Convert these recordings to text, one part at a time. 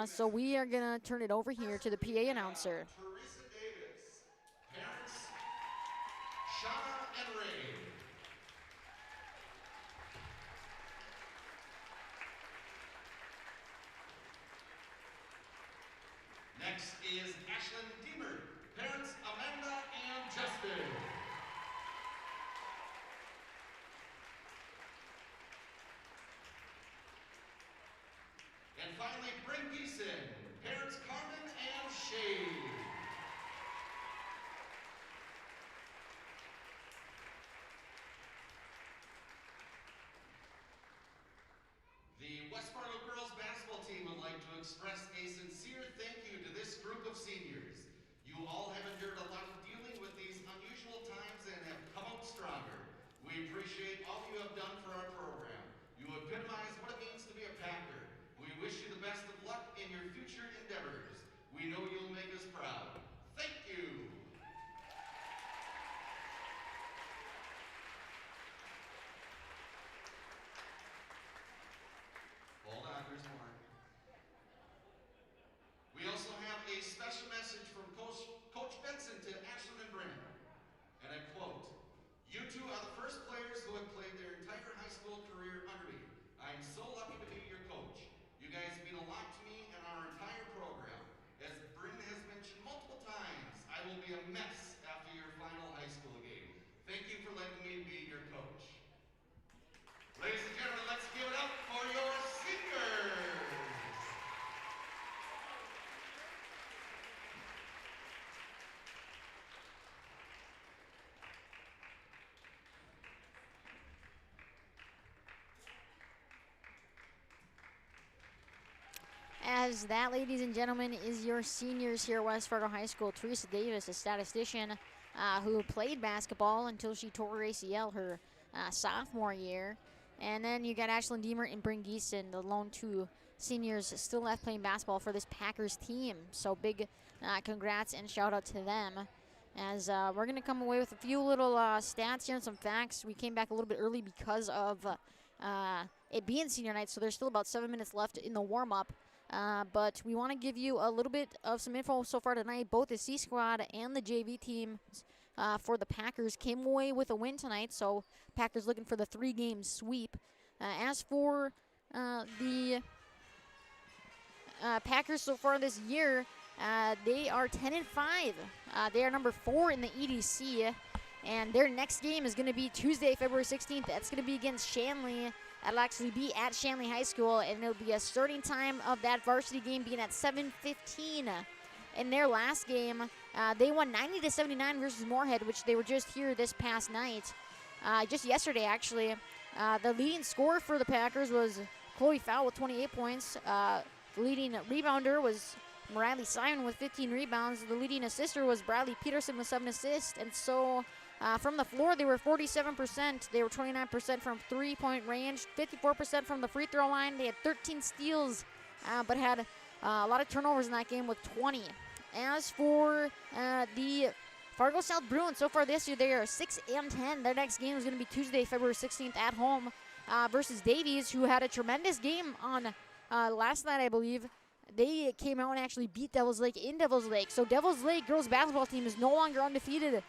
So we are going to turn it over here to the PA announcer. Teresa Davis. Parents, Shauna and Ray. Next is Ashlyn Deemer. Parents, Amanda and Justin. And finally, Bryn Geeson. Parents, Carmen and Shay. The West Fargo girls basketball team would like to express a sincere thank you to this group of seniors. You all have endured a lot of dealing with these unusual times and have come out stronger. We appreciate all you have done for our program. You epitomize what it means to be a Packer. We wish you the best of luck in your future endeavors. We know you'll make us proud. Thank you. Hold on, there's more. We also have a special message from Coach Benson to Ashlyn and Brandon. And I quote, "You two are the first players who have played their entire high school career under me. I am so lucky to be your coach. You guys mean a lot to me and our entire program. As Bryn has mentioned multiple times, I will be a mess after your final high school game. Thank you for letting me be your coach." Ladies and gentlemen, let's give it up for your seniors. As that, ladies and gentlemen, is your seniors here at West Fargo High School. Teresa Davis, a statistician who played basketball until she tore her ACL her sophomore year. And then you got Ashlyn Deemer and Bryn Geeson, the lone two seniors still left playing basketball for this Packers team. So big congrats and shout out to them. As we're going to come away with a few little stats here and some facts. We came back a little bit early because of it being senior night, so there's still about 7 minutes left in the warm-up. But we want to give you a little bit of some info so far tonight. Both the C squad and the JV team for the Packers came away with a win tonight. So Packers looking for the 3-game sweep. As for the Packers so far this year, they are 10-5. They are number 4 in the EDC. And their next game is going to be Tuesday, February 16th. That's going to be against Shanley. That'll actually be at Shanley High School, and it'll be a starting time of that varsity game being at 7:15. In their last game, they won 90-79 versus Moorhead, which they were just here this past night. Just yesterday, actually. The leading scorer for the Packers was Chloe Fowl with 28 points. The leading rebounder was Riley Simon with 15 rebounds. The leading assister was Bradley Peterson with 7 assists. And so from the floor, they were 47%. They were 29% from three-point range, 54% from the free throw line. They had 13 steals, but had a lot of turnovers in that game with 20. As for the Fargo South Bruins, so far this year, they are 6-10. Their next game is going to be Tuesday, February 16th at home versus Davies, who had a tremendous game on last night, I believe. They came out and actually beat Devils Lake in Devils Lake. So Devils Lake girls basketball team is no longer undefeated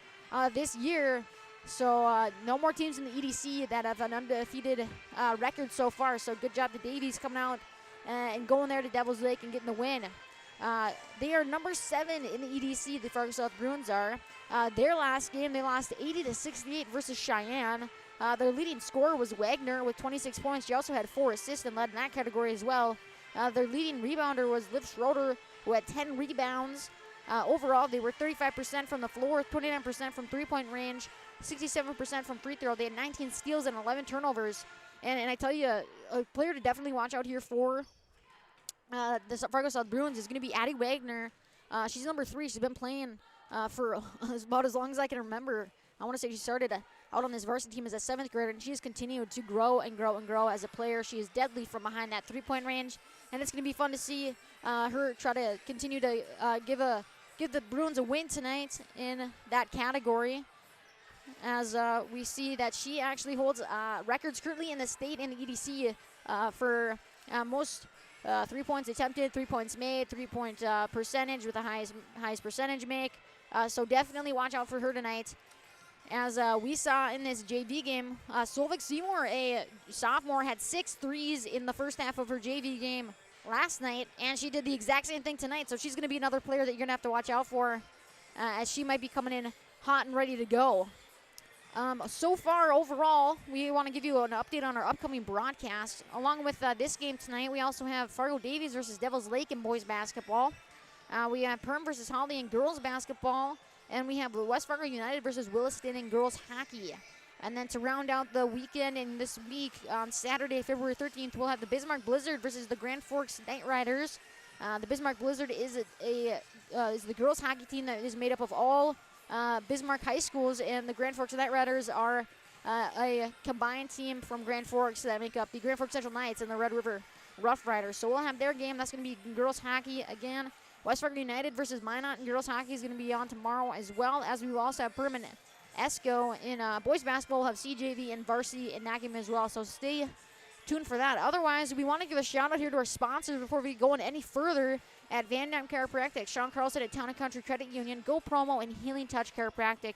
this year. So no more teams in the EDC that have an undefeated record so far. So good job to Davies coming out and going there to Devils Lake and getting the win. They are number 7 in the EDC, the Fargo South Bruins are. Their last game, they lost 80-68 versus Cheyenne. Their leading scorer was Wagner with 26 points. She also had 4 assists and led in that category as well. Their leading rebounder was Liv Schroeder, who had 10 rebounds. Overall, they were 35% from the floor, 29% from three-point range, 67% from free throw. They had 19 steals and 11 turnovers. And I tell you, a player to definitely watch out here for the Fargo South Bruins is going to be Addie Wagner. She's number 3. She's been playing for about as long as I can remember. I want to say she started out on this varsity team as a 7th grader, and she has continued to grow and grow and grow as a player. She is deadly from behind that three-point range, and it's going to be fun to see her try to continue to give the Bruins a win tonight in that category. As we see that she actually holds records currently in the state and the EDC for most 3 points attempted, 3 points made, 3-point percentage with the highest percentage make. So definitely watch out for her tonight. As we saw in this JV game, Solvik Seymour, a sophomore, had 6 threes in the first half of her JV game last night, and she did the exact same thing tonight. So she's going to be another player that you're going to have to watch out for, as she might be coming in hot and ready to go. So far, overall, we want to give you an update on our upcoming broadcast. Along with this game tonight, we also have Fargo Davies versus Devils Lake in boys basketball. We have Perm versus Holly in girls basketball. And we have West Fargo United versus Williston in girls hockey. And then to round out the weekend in this week, on Saturday, February 13th, we'll have the Bismarck Blizzard versus the Grand Forks Knight Riders. The Bismarck Blizzard is the girls hockey team that is made up of all Bismarck high schools, and the Grand Forks Knight Riders are a combined team from Grand Forks that make up the Grand Forks Central Knights and the Red River Rough Riders. So we'll have their game. That's going to be girls hockey again. West Fargo United versus Minot in girls hockey is going to be on tomorrow, as well as we will also have Permanent Esco in boys basketball. We'll have CJV and Varsity and Nakim as well. So stay tuned for that. Otherwise, we want to give a shout out here to our sponsors before we go any further. At Van Dam Chiropractic, Sean Carlson at Town & Country Credit Union, Go Promo, and Healing Touch Chiropractic.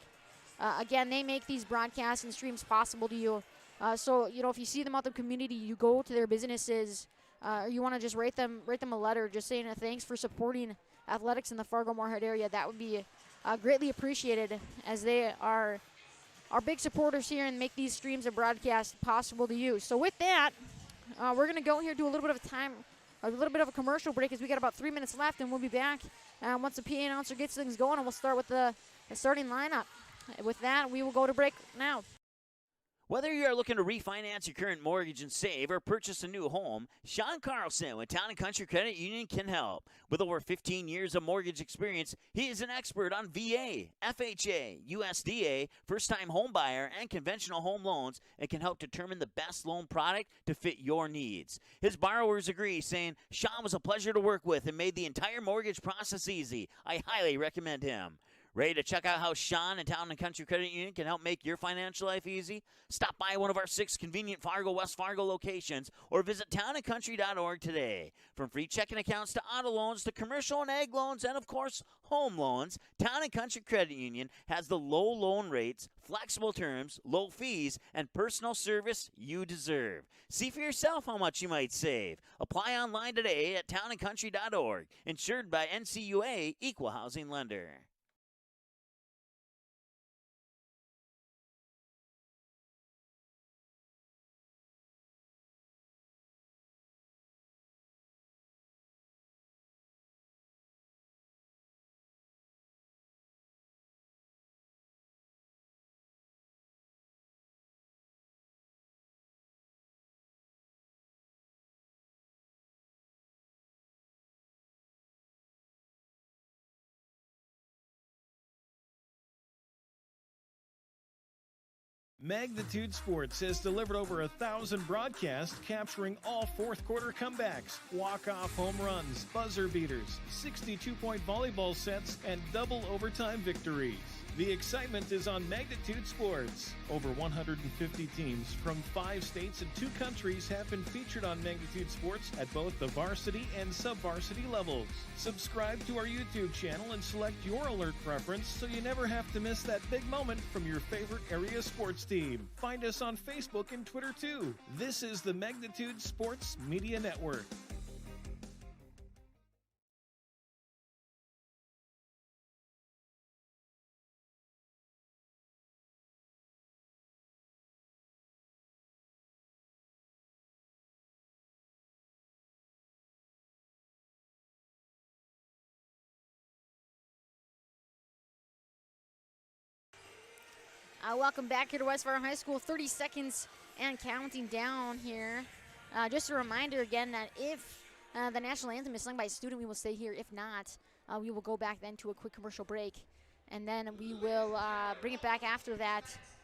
Again, they make these broadcasts and streams possible to you. So, you know, if you see them out in the community, you go to their businesses, or you want to just write them a letter just saying thanks for supporting athletics in the Fargo-Moorhead area. That would be greatly appreciated, as they are our big supporters here and make these streams and broadcasts possible to you. So with that, we're going to go here, do a little bit of a commercial break, as we got about 3 minutes left, and we'll be back once the PA announcer gets things going, and we'll start with the starting lineup. With that, we will go to break now. Whether you are looking to refinance your current mortgage and save, or purchase a new home, Sean Carlson with Town & Country Credit Union can help. With over 15 years of mortgage experience, he is an expert on VA, FHA, USDA, first-time home buyer, and conventional home loans, and can help determine the best loan product to fit your needs. His borrowers agree, saying, "Sean was a pleasure to work with and made the entire mortgage process easy. I highly recommend him." Ready to check out how Sean and Town & Country Credit Union can help make your financial life easy? Stop by one of our 6 convenient Fargo, West Fargo locations, or visit townandcountry.org today. From free checking accounts to auto loans to commercial and ag loans and, of course, home loans, Town & Country Credit Union has the low loan rates, flexible terms, low fees, and personal service you deserve. See for yourself how much you might save. Apply online today at townandcountry.org. Insured by NCUA, Equal Housing Lender. Magnitude Sports has delivered over 1,000 broadcasts capturing all fourth quarter comebacks, walk-off home runs, buzzer beaters, 62-point volleyball sets, and double overtime victories. The excitement is on Magnitude Sports. Over 150 teams from 5 states and 2 countries have been featured on Magnitude Sports at both the varsity and sub-varsity levels. Subscribe to our YouTube channel and select your alert preference so you never have to miss that big moment from your favorite area sports team. Find us on Facebook and Twitter too. This is the Magnitude Sports Media Network. Welcome back here to West Fargo High School. 30 seconds and counting down here. Just a reminder again that if the national anthem is sung by a student, we will stay here. If not, we will go back then to a quick commercial break. And then we will bring it back after that,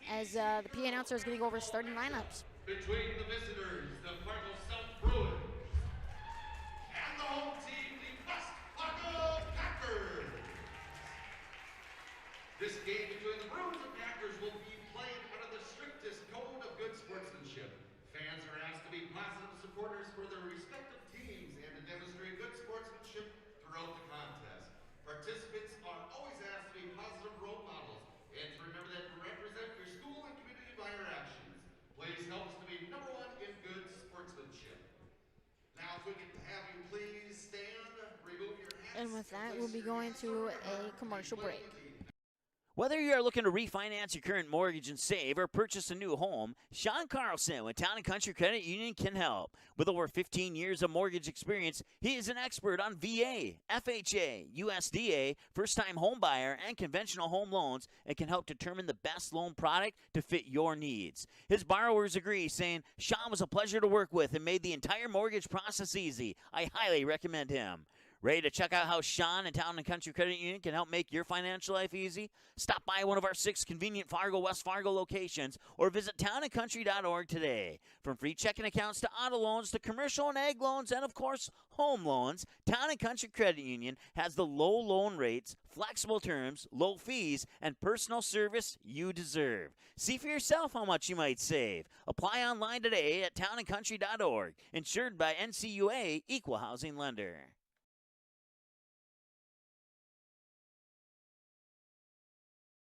as the PA announcer is going to go over starting lineups. Between the visitors, the Fargo South Bruins, and the home team, the West Fargo Packers. This game between the Bruins and Packers will be played under the strictest code of good sportsmanship. Fans are asked to be positive supporters for their respective teams and And with that, we'll be going to a commercial break. Whether you are looking to refinance your current mortgage and save or purchase a new home, Sean Carlson with Town & Country Credit Union can help. With over 15 years of mortgage experience, he is an expert on VA, FHA, USDA, first-time home buyer, and conventional home loans and can help determine the best loan product to fit your needs. His borrowers agree, saying, Sean was a pleasure to work with and made the entire mortgage process easy. I highly recommend him. Ready to check out how Sean and Town & Country Credit Union can help make your financial life easy? Stop by one of our 6 convenient Fargo, West Fargo locations or visit townandcountry.org today. From free checking accounts to auto loans to commercial and ag loans and, of course, home loans, Town & Country Credit Union has the low loan rates, flexible terms, low fees, and personal service you deserve. See for yourself how much you might save. Apply online today at townandcountry.org. Insured by NCUA Equal Housing Lender.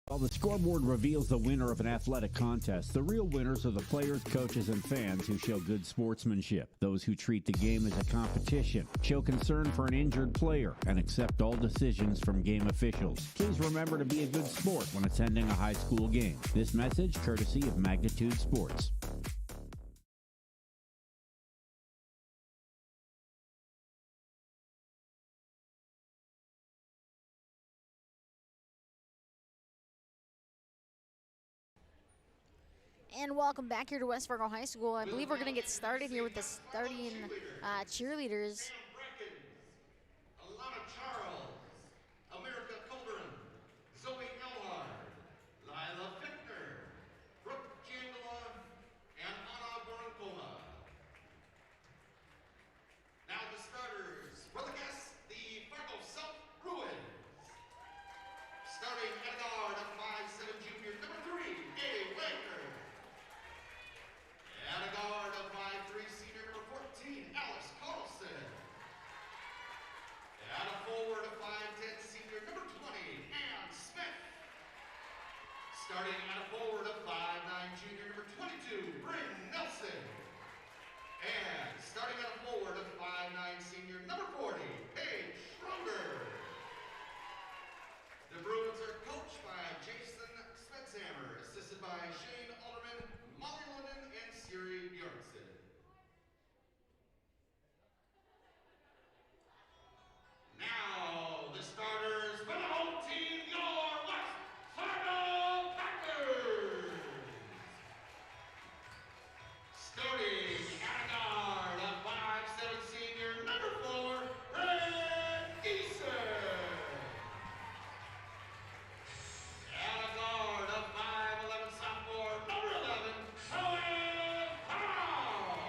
While the scoreboard reveals the winner of an athletic contest, the real winners are the players, coaches, and fans who show good sportsmanship. Those who treat the game as a competition, show concern for an injured player, and accept all decisions from game officials. Please remember to be a good sport when attending a high school game. This message courtesy of Magnitude Sports. And welcome back here to West Fargo High School. I believe we're going to get started here with the starting cheerleaders. Starting at a forward of 5'9", junior number 22, Bryn Nelson. And starting at a forward of 5'9", senior number 40, Paige Schroeder. The Bruins are coached by Jason Spetshammer, assisted by Shane Alderman, Molly London, and Siri Bjornsson. Now, the starters for the home team, your West Fargo Packers. Starting at a guard of 5'7", senior number 4, Red Eason. At a guard of 5'11", sophomore number 11, Helen Powell.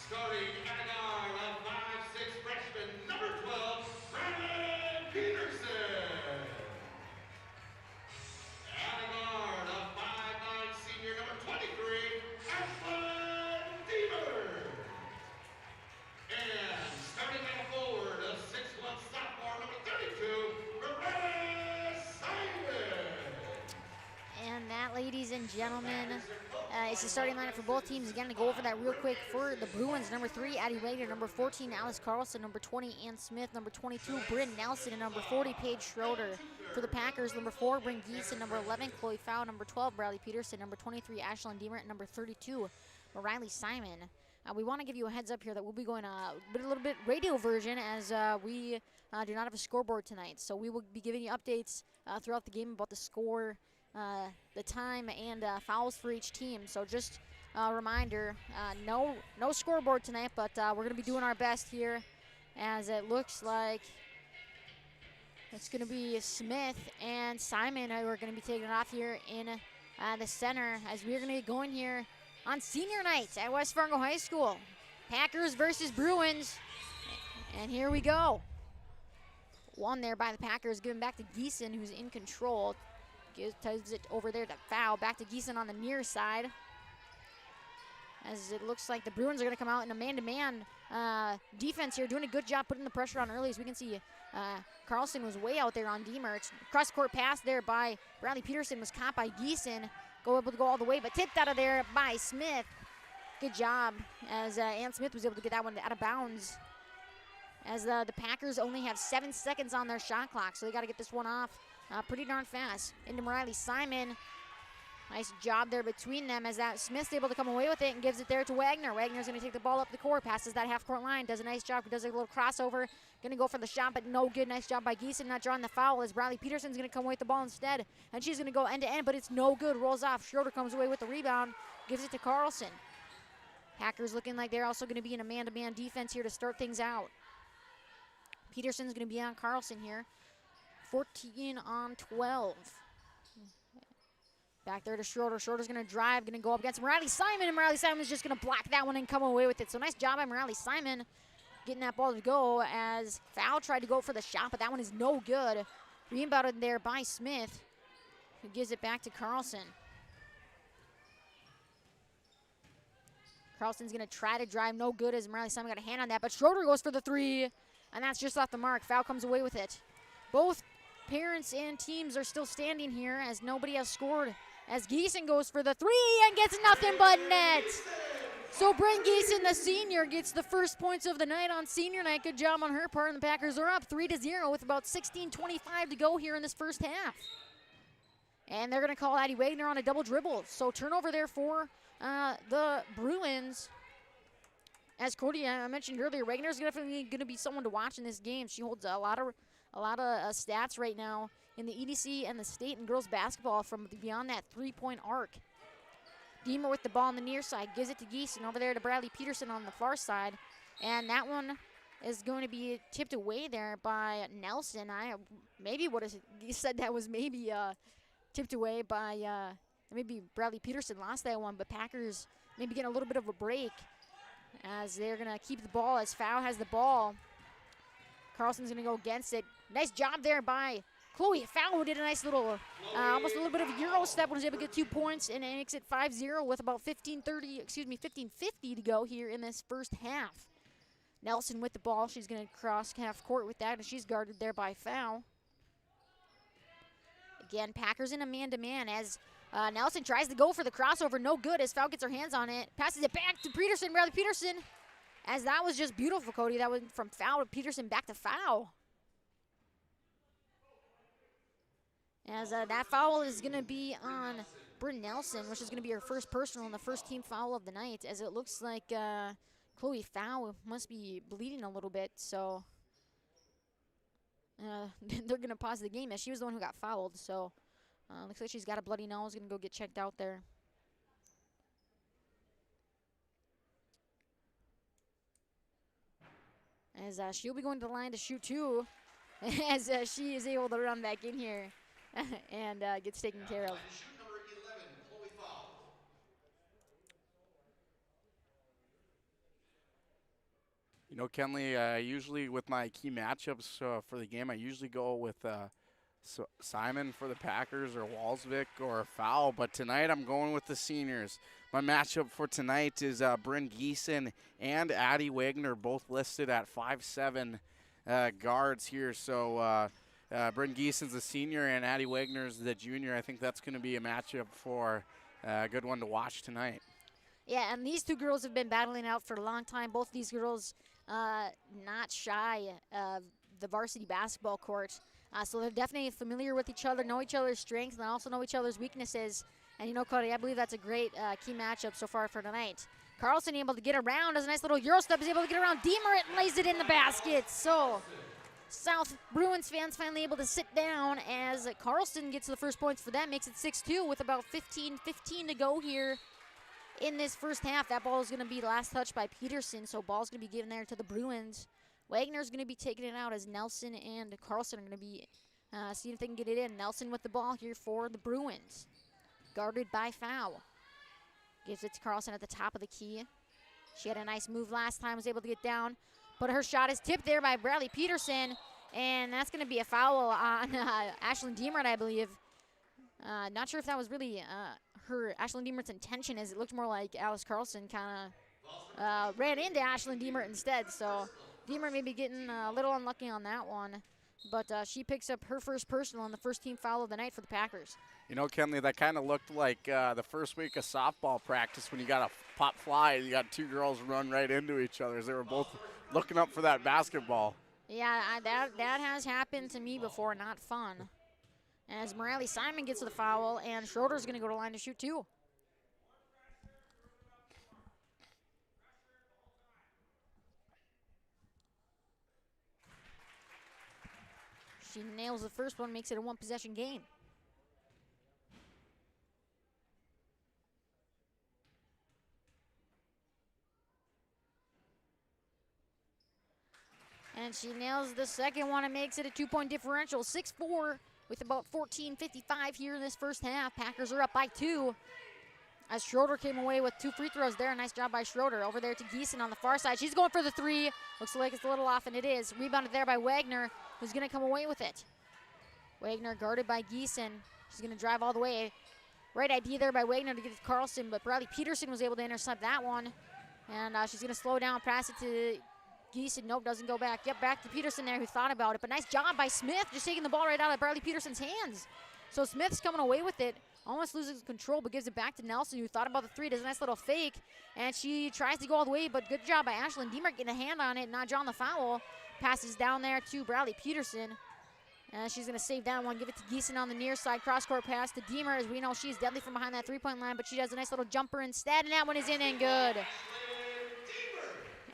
Starting at a guard of 5'6", freshman number 12, Brandon Peterson. At a guard of 5'9", senior number 23, Ashlyn Deaver. And starting at a forward of 6'1", sophomore number 32, Loretta Simon. And that, ladies and gentlemen, is the starting lineup for both teams. Again, to go over that real quick, for the Bruins, number 3, Addie Wagner, number 14, Alice Carlson, number 20, Ann Smith, number 22, Bryn Nelson, and number 40, Paige Schroeder. For the Packers, number 4, Bryn Geeson, number 11, Chloe Fow, number 12, Bradley Peterson, number 23, Ashlyn Deemer, and number 32, Riley Simon. We want to give you a heads up here that we'll be going a little bit radio version, as we do not have a scoreboard tonight. So we will be giving you updates throughout the game about the score, the time, and fouls for each team. So just a reminder, no scoreboard tonight, but we're going to be doing our best here, as it looks like it's going to be Smith and Simon who are going to be taking it off here in the center, as we're going to be going here on senior night at West Fargo High School. Packers versus Bruins, and here we go. One there by the Packers, given back to Geeson, who's in control. Gives it over there to Foul. Back to Geeson on the near side, as it looks like the Bruins are going to come out in a man-to-man defense here, doing a good job putting the pressure on early. As we can see, Carlson was way out there on Deemer. It's cross-court pass there by Bradley Peterson, was caught by Geeson. Able to go all the way, but tipped out of there by Smith. Good job, as Ann Smith was able to get that one out of bounds. as the Packers only have 7 seconds on their shot clock, so they got to get this one off pretty darn fast. Into Riley Simon. Nice job there between them as that Smith's able to come away with it and gives it there to Wagner. Wagner's going to take the ball up the court, passes that half-court line, does a nice job, does a little crossover. Going to go for the shot, but no good. Nice job by Geeson, not drawing the foul as Riley Peterson's going to come away with the ball instead. And she's going to go end-to-end, but it's no good. Rolls off. Schroeder comes away with the rebound, gives it to Carlson. Packers looking like they're also going to be in a man-to-man defense here to start things out. Peterson's going to be on Carlson here. 14 on 12. Back there to Schroeder. Schroeder's going to drive, going to go up against Riley Simon, and Riley Simon's just going to block that one and come away with it. So nice job by Riley Simon getting that ball to go as Foul tried to go for the shot, but that one is no good. Rebounded there by Smith, who gives it back to Carlson. Carlson's going to try to drive, no good as Riley Simon got a hand on that, but Schroeder goes for the three, and that's just off the mark. Foul comes away with it. Both parents and teams are still standing here as nobody has scored. As Geeson goes for the three and gets nothing but net. So Brent Geeson, the senior, gets the first points of the night on senior night. Good job on her part, and the Packers are up 3-0 with about 16:25 to go here in this first half. And they're going to call Addie Wagner on a double dribble. So turnover there for the Bruins. As Cody, I mentioned earlier, Wagner's definitely going to be someone to watch in this game. She holds a lot of stats right now in the EDC and the state and girls basketball from beyond that three-point arc. Deemer with the ball on the near side, gives it to Geeson over there to Bradley Peterson on the far side. And that one is going to be tipped away there by Nelson. I maybe would have said that was maybe tipped away by maybe Bradley Peterson lost that one, but Packers maybe getting a little bit of a break as they're going to keep the ball as Foul has the ball. Carlson's going to go against it. Nice job there by Chloe Fowl, who did a nice little, almost a little bit of a Euro step, was able to get 2 points, and it makes it 5-0 with about 15:50 to go here in this first half. Nelson with the ball. She's going to cross half court with that, and she's guarded there by Fowl. Again, Packers in a man-to-man as Nelson tries to go for the crossover. No good as Fowl gets her hands on it. Passes it back to Peterson, Bradley Peterson. As that was just beautiful, Cody. That went from Foul to Peterson back to Foul. As that foul is going to be on Bryn Nelson, which is going to be her first personal and the first team foul of the night, as it looks like Chloe Foul must be bleeding a little bit, so they're going to pause the game as she was the one who got fouled. So looks like she's got a bloody nose, going to go get checked out there. As she'll be going to the line to shoot two, as she is able to run back in here and gets taken care of. Shoot number 11, Chloe Fowl. You know, Kenley, usually with my key matchups for the game, I usually go with Simon for the Packers or Walsvik or Fowl, but tonight I'm going with the seniors. My matchup for tonight is Bryn Geeson and Addie Wagner, both listed at 5'7" guards here. So Bryn Geeson's the senior and Addie Wagner's the junior. I think that's going to be a matchup for a good one to watch tonight. Yeah, and these two girls have been battling out for a long time. Both these girls not shy of the varsity basketball court. So they're definitely familiar with each other, know each other's strengths, and also know each other's weaknesses. And you know, Cody, I believe that's a great key matchup so far for tonight. Carlson able to get around, does a nice little Euro step, is able to get around Deemer, it lays it in the basket. So South Bruins fans finally able to sit down as Carlson gets the first points for them, makes it 6-2 with about 15:15 to go here in this first half. That ball is going to be last touched by Peterson, so ball's going to be given there to the Bruins. Wagner's going to be taking it out as Nelson and Carlson are going to be seeing if they can get it in. Nelson with the ball here for the Bruins. Guarded by Fowl. Gives it to Carlson at the top of the key. She had a nice move last time, was able to get down. But her shot is tipped there by Bradley Peterson. And that's going to be a foul on Ashlyn Deemert, I believe. Not sure if that was really her Ashlyn Deemert's intention, as it looked more like Alice Carlson kind of ran into Ashlyn Deemert instead. So Deemert may be getting a little unlucky on that one. But she picks up her first personal and the first team foul of the night for the Packers. You know, Kenley, that kind of looked like the first week of softball practice when you got a pop fly and you got two girls run right into each other as they were both looking up for that basketball. Yeah, that has happened to me before. Not fun. As Morales Simon gets to the foul, and Schroeder's going to go to line to shoot two. She nails the first one, makes it a one-possession game. And she nails the second one and makes it a two-point differential. 6-4 with about 14:55 here in this first half. Packers are up by 2. As Schroeder came away with 2 free throws there. Nice job by Schroeder. Over there to Giesen on the far side. She's going for the 3. Looks like it's a little off, and it is. Rebounded there by Wagner, who's going to come away with it. Wagner guarded by Giesen. She's going to drive all the way. Right idea there by Wagner to get it to Carlson, but Bradley Peterson was able to intercept that one. And she's going to slow down, pass it to Giesen. Nope, doesn't go back. Yep, back to Peterson there, who thought about it. But nice job by Smith, just taking the ball right out of Bradley Peterson's hands. So Smith's coming away with it. Almost loses control, but gives it back to Nelson, who thought about the 3. Does a nice little fake, and she tries to go all the way, but good job by Ashlyn Deemer getting a hand on it, not drawing the foul. Passes down there to Bradley Peterson. And she's going to save that one, give it to Giesen on the near side. Cross-court pass to Deemer. As we know, she's deadly from behind that three-point line, but she does a nice little jumper instead, and that one is in and good.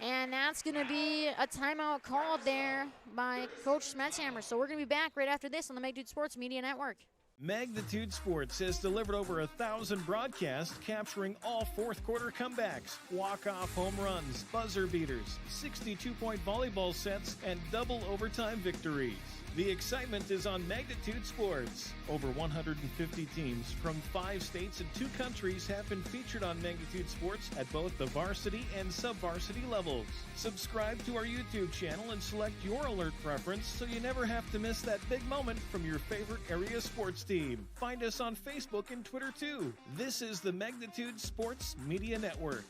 And that's going to be a timeout called there by Coach Smetshammer. So we're going to be back right after this on the Magnitude Sports Media Network. Magnitude Sports has delivered over 1,000 broadcasts capturing all fourth quarter comebacks, walk-off home runs, buzzer beaters, 62-point volleyball sets, and double overtime victories. The excitement is on Magnitude Sports. Over 150 teams from 5 states and 2 countries have been featured on Magnitude Sports at both the varsity and sub-varsity levels. Subscribe to our YouTube channel and select your alert preference so you never have to miss that big moment from your favorite area sports team. Find us on Facebook and Twitter too. This is the Magnitude Sports Media Network.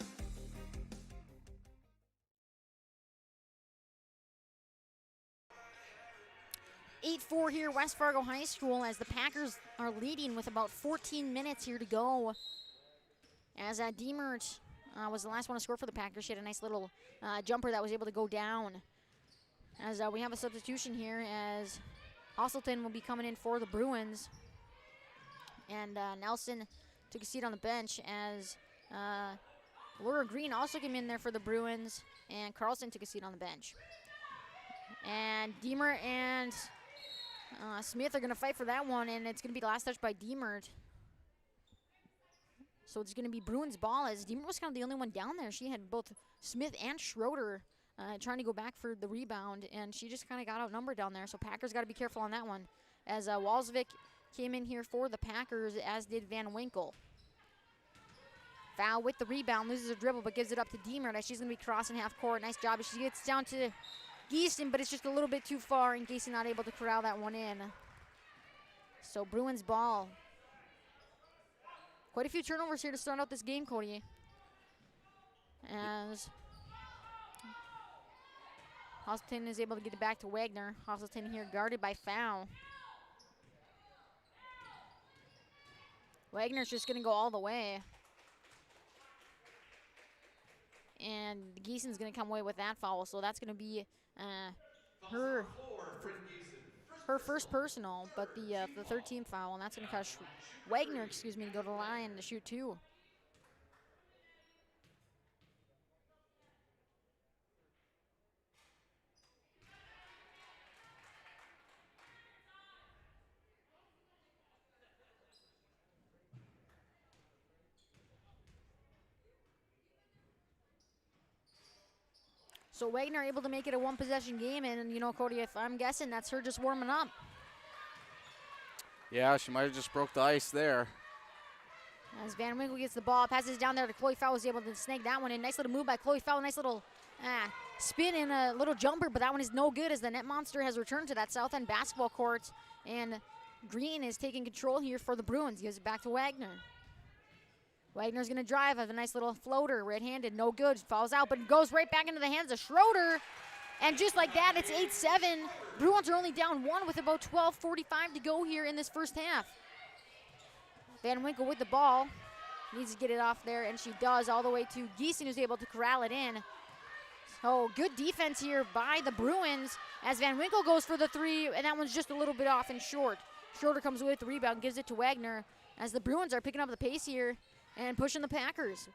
8-4 here, West Fargo High School, as the Packers are leading with about 14 minutes here to go. As Deemert was the last one to score for the Packers. She had a nice little jumper that was able to go down. As we have a substitution here, as Hosselton will be coming in for the Bruins. And Nelson took a seat on the bench, as Laura Green also came in there for the Bruins, and Carlson took a seat on the bench. And Deemer and Smith are going to fight for that one, and it's going to be the last touch by Deemert. So it's going to be Bruins ball, as Deemert was kind of the only one down there. She had both Smith and Schroeder trying to go back for the rebound, and she just kind of got outnumbered down there. So Packers got to be careful on that one. As Walsvik came in here for the Packers, as did Van Winkle. Foul with the rebound, loses a dribble, but gives it up to Deemert as she's going to be crossing half court. Nice job as she gets down to Giesen, but it's just a little bit too far, and Giesen not able to corral that one in. So Bruins ball. Quite a few turnovers here to start out this game, Cody. As Hosselton is able to get it back to Wagner. Hosselton here guarded by Foul. Wagner's just going to go all the way. And Giesen's going to come away with that foul, so that's going to be her first personal, but the 13th foul, and that's going to cause Wagner, to go to the line to shoot 2. So Wagner able to make it a one-possession game, and, you know, Cody, if I'm guessing, that's her just warming up. Yeah, she might have just broke the ice there. As Van Winkle gets the ball, passes down there to Chloe Fowl, was able to snag that one in. Nice little move by Chloe Fowl, nice little spin and a little jumper, but that one is no good as the net monster has returned to that south end basketball court, and Green is taking control here for the Bruins. Gives it back to Wagner. Wagner's going to drive, have a nice little floater, red-handed, no good, falls out, but goes right back into the hands of Schroeder. And just like that, it's 8-7. Bruins are only down 1 with about 12:45 to go here in this first half. Van Winkle with the ball. Needs to get it off there, and she does, all the way to Geeson, who's able to corral it in. So good defense here by the Bruins as Van Winkle goes for the 3, and that one's just a little bit off and short. Schroeder comes away with the rebound, gives it to Wagner as the Bruins are picking up the pace here and pushing the Packers.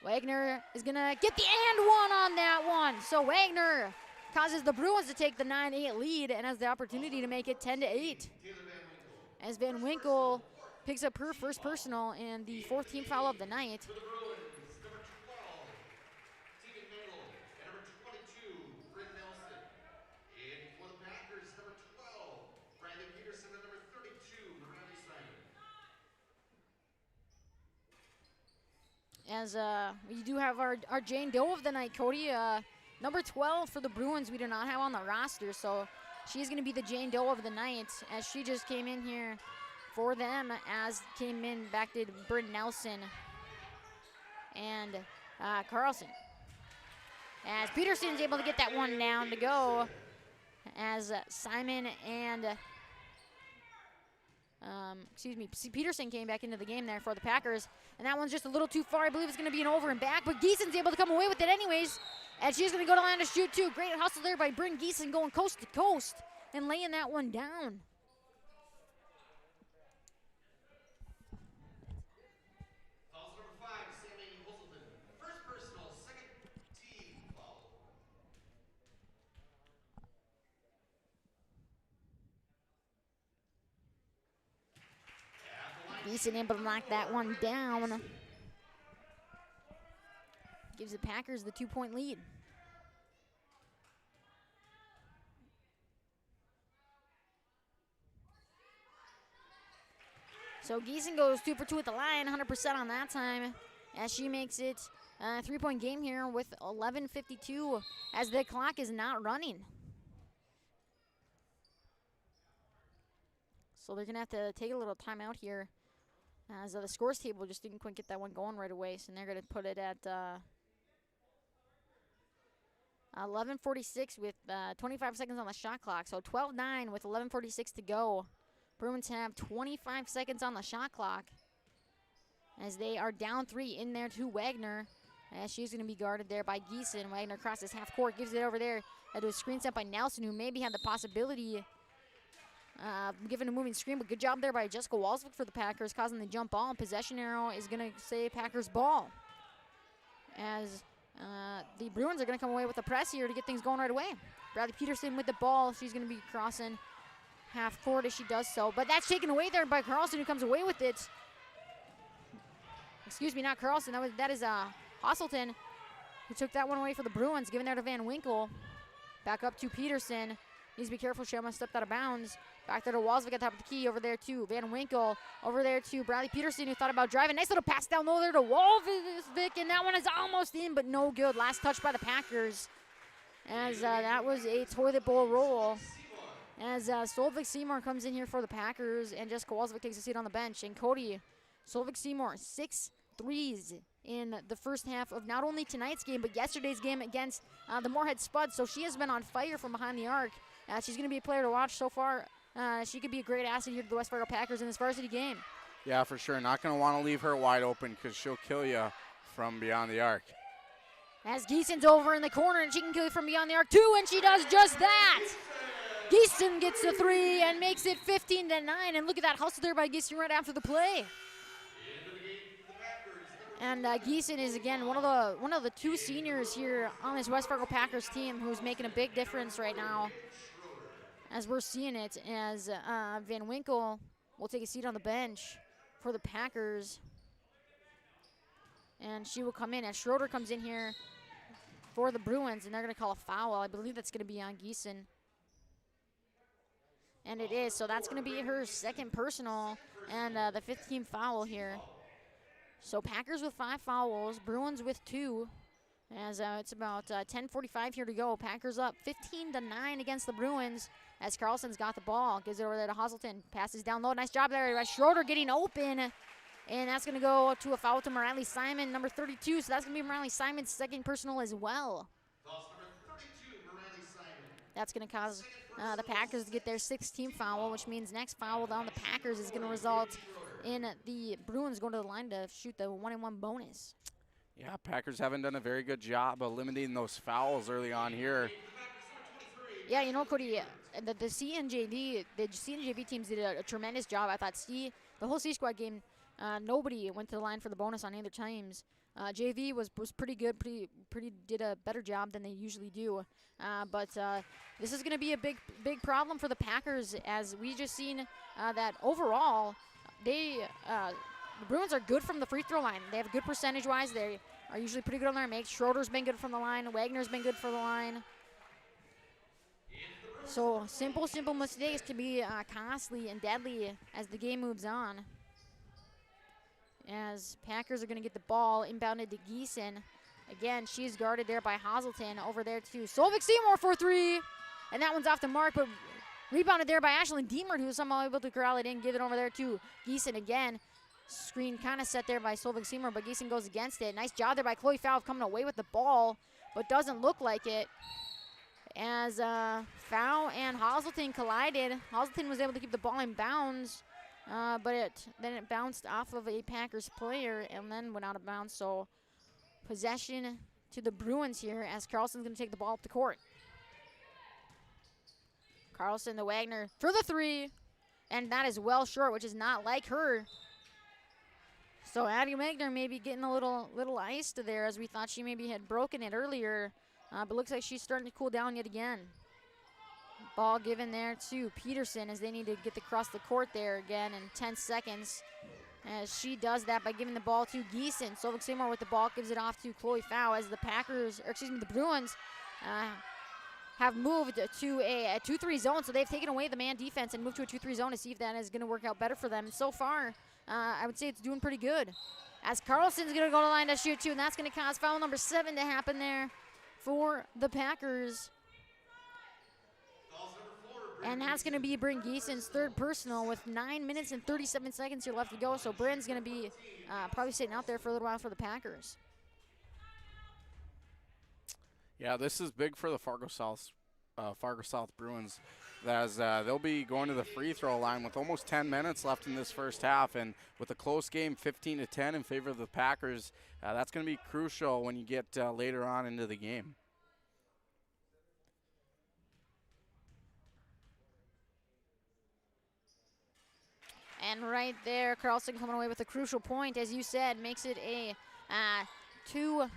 Wagner is going to get the and one on that one. So Wagner causes the Bruins to take the 9-8 lead and has the opportunity to make it 10-8. As Van Winkle picks up her first personal and the 4th team foul of the night. As we do have our Jane Doe of the night, Cody. Number 12 for the Bruins we do not have on the roster, so she's going to be the Jane Doe of the night as she just came in here for them, as came in back to Bryn Nelson and Carlson. As Peterson's able to get that one down to go, as Simon and Peterson came back into the game there for the Packers, and that one's just a little too far. I believe it's going to be an over and back, but Geeson's able to come away with it anyways, and she's going to go to line to shoot too. Great hustle there by Bryn Geeson, going coast to coast and laying that one down. Geeson able to knock that one down. Gives the Packers the 2-point lead. So Geeson goes 2 for 2 at the line, 100% on that time, as she makes it a 3-point game here with 11:52 as the clock is not running. So they're going to have to take a little timeout here, as the scores table just didn't quite get that one going right away. So they're going to put it at 11:46 with 25 seconds on the shot clock. So 12-9 with 11:46 to go. Bruins have 25 seconds on the shot clock as they are down 3 in there to Wagner, as she's going to be guarded there by Geeson. Wagner crosses half court, gives it over there to a screen set by Nelson, who maybe had the possibility given a moving screen, but good job there by Jessica Walsvik for the Packers, causing the jump ball. And possession arrow is going to say Packers ball, as the Bruins are going to come away with the press here to get things going right away. Bradley Peterson with the ball. She's going to be crossing half court as she does so, but that's taken away there by Carlson, who comes away with it. Excuse me, not Carlson. That is Hosselton, who took that one away for the Bruins, giving that to Van Winkle. Back up to Peterson. Needs to be careful. She almost stepped out of bounds. Back there to Walsvik at the top of the key. Over there to Van Winkle. Over there to Bradley Peterson, who thought about driving. Nice little pass down low there to Walsvik, and that one is almost in, but no good. Last touch by the Packers, as that was a toilet bowl roll. As Solvik Seymour comes in here for the Packers, and Jessica Walsvik takes a seat on the bench. And Cody, Solvik Seymour, 6 threes in the first half of not only tonight's game, but yesterday's game against the Moorhead Spuds. So she has been on fire from behind the arc. She's going to be a player to watch so far. She could be a great asset here to the West Fargo Packers in this varsity game. Yeah, for sure. Not going to want to leave her wide open because she'll kill you from beyond the arc. As Geeson's over in the corner, and she can kill you from beyond the arc too, and she does just that. Geeson gets the 3 and makes it 15-9, and look at that hustle there by Geeson right after the play. And Geeson is again one of the 2 seniors here on this West Fargo Packers team who's making a big difference right now, as we're seeing it. As Van Winkle will take a seat on the bench for the Packers, and she will come in as Schroeder comes in here for the Bruins, and they're going to call a foul. I believe that's going to be on Geeson. And it is, so that's going to be her second personal and the 5th team foul here. So Packers with 5 fouls, Bruins with 2, as it's about 10:45 here to go. Packers up 15-9 against the Bruins, as Carlson's got the ball. Gives it over there to Hosselton. Passes down low. Nice job there by Schroeder getting open. And that's going to go to a foul to Morales Simon, number 32. So that's going to be Morales Simon's second personal as well. False number 32, Morales That's going to cause the Packers to get their 6th team foul, which means next foul down the Packers is going to result in the Bruins going to the line to shoot the 1-and-1 bonus. Yeah, Packers haven't done a very good job of limiting those fouls early on here. Yeah, you know, Cody, the CNJV teams did a tremendous job. I thought the whole C-Squad game, nobody went to the line for the bonus on either times. JV was pretty good, did a better job than they usually do. But this is going to be a big problem for the Packers, as we just seen that overall, the Bruins are good from the free throw line. They have good percentage-wise. They are usually pretty good on their makes. Schroeder's been good from the line. Wagner's been good for the line. So simple mistakes can be costly and deadly as the game moves on. As Packers are going to get the ball inbounded to Geeson. Again, she's guarded there by Hazelton. Over there to Solvik Seymour for 3. And that one's off the mark, but rebounded there by Ashlyn Deemert, who was somehow able to corral it in, give it over there to Geeson again. Screen kind of set there by Solvik Seymour, but Geeson goes against it. Nice job there by Chloe Fowl coming away with the ball, but doesn't look like it. As Fowl and Hazelton collided, Hazelton was able to keep the ball in bounds, but then it bounced off of a Packers player and then went out of bounds. So possession to the Bruins here, as Carlson's going to take the ball up the court. Carlson to Wagner for the 3, and that is well short, which is not like her. So Addie Wagner maybe getting a little iced there, as we thought she maybe had broken it earlier, but looks like she's starting to cool down yet again. Ball given there to Peterson, as they need to get across the court there again in 10 seconds. As she does that by giving the ball to Geeson. Solvik Seymour with the ball, gives it off to Chloe Fowl, as the the Bruins have moved to a 2-3 zone. So they've taken away the man defense and moved to a 2-3 zone to see if that is going to work out better for them. And so far, I would say it's doing pretty good. As Carlson's going to go to the line to shoot 2, and that's going to cause foul number 7 to happen there for the Packers. And that's going to be Bryn Geeson's 3rd personal with 9 minutes and 37 seconds here left to go. So Bryn's going to be probably sitting out there for a little while for the Packers. Yeah, this is big for the Fargo South Bruins, as they'll be going to the free throw line with almost 10 minutes left in this first half, and with a close game 15-10 in favor of the Packers, that's going to be crucial when you get later on into the game. And right there, Carlson coming away with a crucial point, as you said, makes it a two-game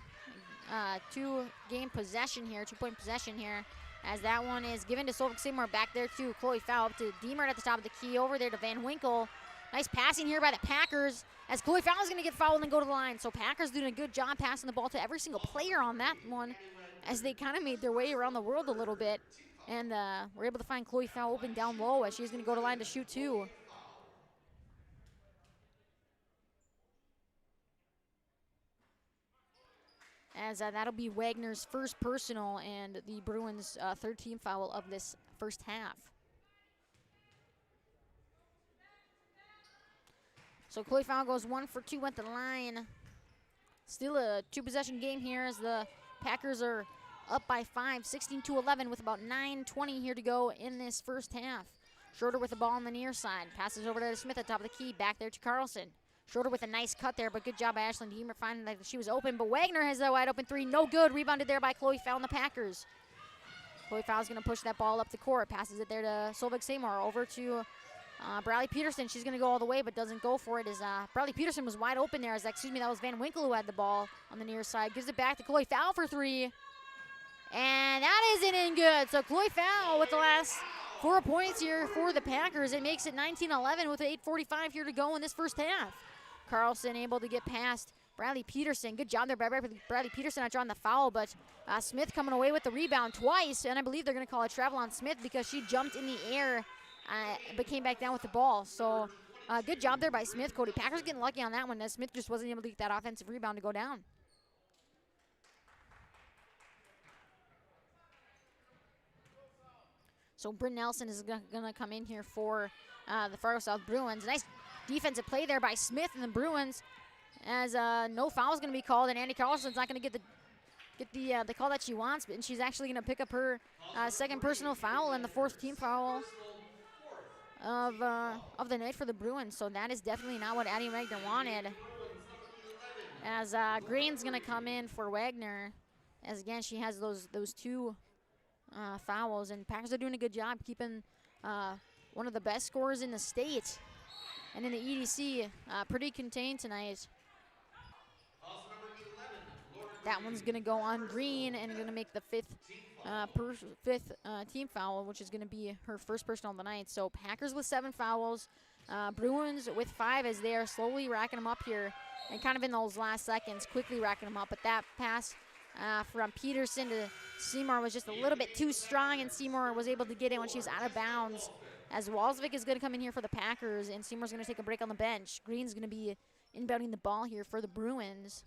possession here, 2-point possession here, as that one is given to Solvik Seymour. Back there to Chloe Fowl, up to Deemert at the top of the key, over there to Van Winkle. Nice passing here by the Packers, as Chloe Fowl is going to get fouled and go to the line. So Packers doing a good job passing the ball to every single player on that one, as they kind of made their way around the world a little bit. And we're able to find Chloe Fowl open down low, as she's going to go to the line to shoot 2. As that'll be Wagner's 1st personal and the Bruins' 3rd team foul of this first half. So Chloe Fowl goes 1 for 2 at the line. Still a 2-possession game here, as the Packers are up by 5, 16-11, with about 9:20 here to go in this first half. Schroeder with the ball on the near side. Passes over to Smith at the top of the key. Back there to Carlson. Schroeder with a nice cut there, but good job by Ashlyn Deemer finding that she was open. But Wagner has a wide open 3. No good. Rebounded there by Chloe Fowl and the Packers. Chloe Fowl's going to push that ball up the court. Passes it there to Solvik Seymour. Over to Bradley Peterson. She's going to go all the way, but doesn't go for it. As Bradley Peterson was wide open there. That was Van Winkle who had the ball on the near side. Gives it back to Chloe Fowl for 3. And that isn't in good. So Chloe Fowl with the last 4 points here for the Packers. It makes it 19-11 with 8:45 here to go in this first half. Carlson able to get past Bradley Peterson. Good job there by Bradley Peterson not drawing the foul, but Smith coming away with the rebound twice, and I believe they're going to call a travel on Smith because she jumped in the air but came back down with the ball. So good job there by Smith, Cody. Packers getting lucky on that one, as Smith just wasn't able to get that offensive rebound to go down. So Bryn Nelson is going to come in here for the Fargo South Bruins. Nice defensive play there by Smith and the Bruins, as no foul is going to be called, and Andy Carlson's not going to get get the call that she wants, and she's actually going to pick up her second personal foul and the fourth team foul of the night for the Bruins. So that is definitely not what Addie Wagner wanted. As Green's going to come in for Wagner, as again she has those two fouls, and Packers are doing a good job keeping one of the best scorers in the state and in the EDC pretty contained tonight. That one's going to go on Green and going to make the fifth team foul, which is going to be her first personal of the night. So Packers with 7 fouls, Bruins with 5 as they are slowly racking them up here and kind of in those last seconds, quickly racking them up. But that pass from Peterson to Seymour was just a little bit too strong, and Seymour was able to get it when she was out of bounds. As Walsvik is going to come in here for the Packers, and Seymour's going to take a break on the bench. Green's going to be inbounding the ball here for the Bruins,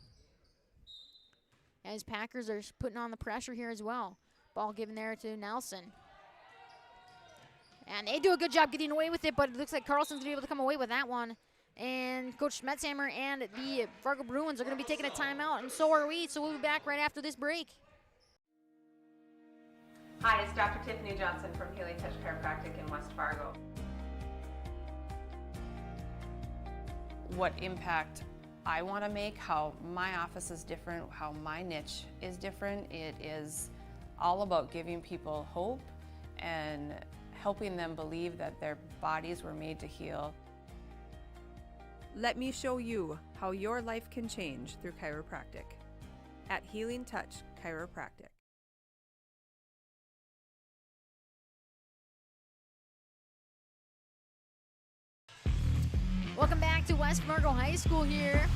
as Packers are putting on the pressure here as well. Ball given there to Nelson. And they do a good job getting away with it, but it looks like Carlson's going to be able to come away with that one. And Coach Schmetzhammer and the Fargo Bruins are going to be taking a timeout, and so are we. So we'll be back right after this break. Hi, it's Dr. Tiffany Johnson from Healing Touch Chiropractic in West Fargo. What impact I want to make, how my office is different, how my niche is different. It is all about giving people hope and helping them believe that their bodies were made to heal. Let me show you how your life can change through chiropractic at Healing Touch Chiropractic. Welcome back to West Fargo High School here.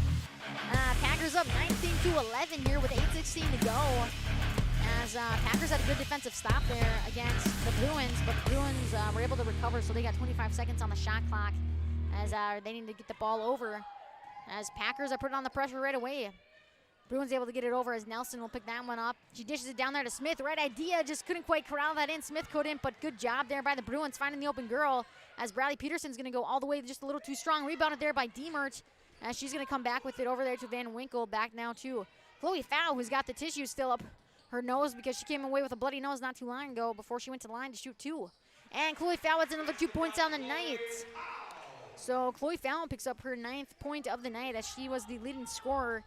Packers up 19-11 here with 8:16 to go. As Packers had a good defensive stop there against the Bruins, but the Bruins were able to recover, so they got 25 seconds on the shot clock as they need to get the ball over. As Packers are putting on the pressure right away. Bruins able to get it over as Nelson will pick that one up. She dishes it down there to Smith. Right idea, just couldn't quite corral that in. Smith couldn't, but good job there by the Bruins finding the open girl, as Bradley Peterson's going to go all the way, just a little too strong. Rebounded there by Demert, as she's going to come back with it over there to Van Winkle. Back now to Chloe Fowl, who's got the tissue still up her nose because she came away with a bloody nose not too long ago before she went to the line to shoot 2. And Chloe Fowl with another 2 points on the night. So Chloe Fallon picks up her 9th point of the night, as she was the leading scorer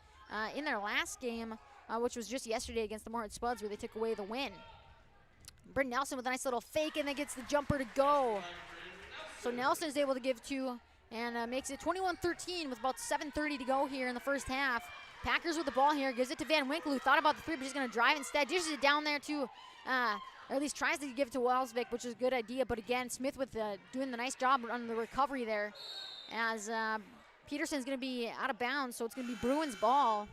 in their last game, which was just yesterday against the Morehead Spuds, where they took away the win. Bryn Nelson with a nice little fake, and then gets the jumper to go. So Nelson is able to give 2 and makes it 21-13 with about 7:30 to go here in the first half. Packers with the ball here, gives it to Van Winkle, who thought about the 3, but he's going to drive instead. Dishes it down there to, or at least tries to give it to Walsvik, which is a good idea. But again, Smith with doing the nice job on the recovery there, as Peterson's going to be out of bounds, so it's going to be Bruins ball.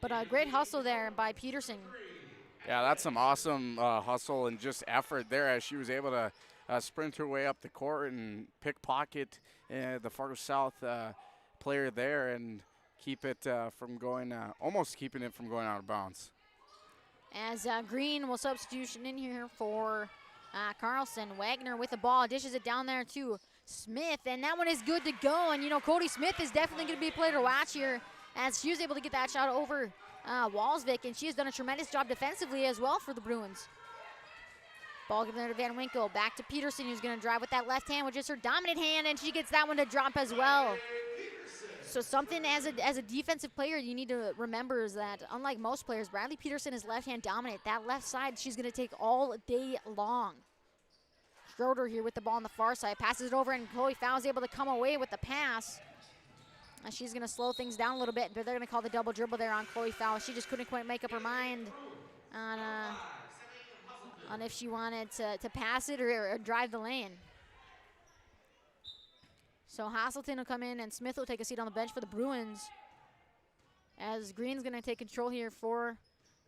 But a great hustle there by Peterson. Yeah, that's some awesome hustle and just effort there, as she was able to sprint her way up the court and pickpocket the Fargo South player there and keep it from going, almost keeping it from going out of bounds. As Green will substitution in here for Carlson. Wagner with the ball, dishes it down there to Smith, and that one is good to go. And, you know, Cody Smith is definitely going to be a player to watch here, as she was able to get that shot over Walsvik, and she has done a tremendous job defensively as well for the Bruins. Ball given there to Van Winkle, back to Peterson, who's going to drive with that left hand, which is her dominant hand, and she gets that one to drop as well. So something as a defensive player you need to remember is that, unlike most players, Bradley Peterson is left-hand dominant. That left side she's going to take all day long. Schroeder here with the ball on the far side, passes it over, and Chloe Fowl's able to come away with the pass. And she's going to slow things down a little bit, but they're going to call the double dribble there on Chloe Fowl. She just couldn't quite make up her mind on if she wanted to pass it or drive the lane. So Hasselton will come in, and Smith will take a seat on the bench for the Bruins, as Green's going to take control here for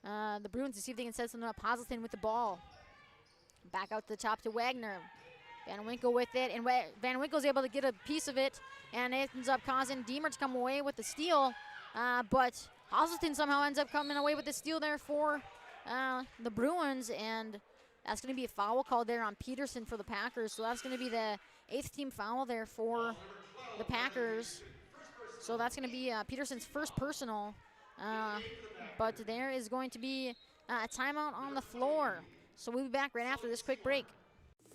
the Bruins to see if they can set something up. Hasselton with the ball. Back out to the top to Wagner. Van Winkle with it, and Van Winkle's able to get a piece of it, and it ends up causing Deemer to come away with the steal, but Hasselton somehow ends up coming away with the steal there for the Bruins, and that's going to be a foul called there on Peterson for the Packers. So that's going to be the 8th team foul there for the Packers. So that's going to be Peterson's first personal. But there is going to be a timeout on the floor. So we'll be back right after this quick break.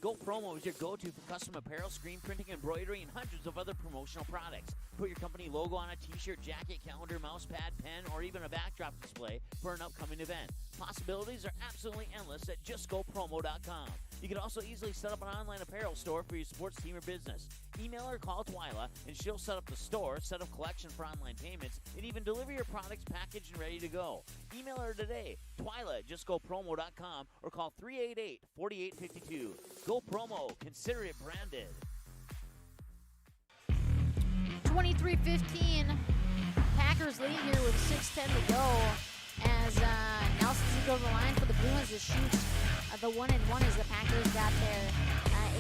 Go Promo is your go-to for custom apparel, screen printing, embroidery, and hundreds of other promotional products. Put your company logo on a t-shirt, jacket, calendar, mouse pad, pen, or even a backdrop display for an upcoming event. Possibilities are absolutely endless at justgopromo.com. You can also easily set up an online apparel store for your sports team or business. Email or call Twyla, and she'll set up the store, set up collection for online payments, and even deliver your products packaged and ready to go. Email her today, Twyla at justgopromo.com, or call 388-4852. Go Promo. Consider it branded. 23-15. Packers lead here with 6:10 to go. As Nelson's going to go to the line for the Bruins to shoot the 1-and-1 as the Packers got their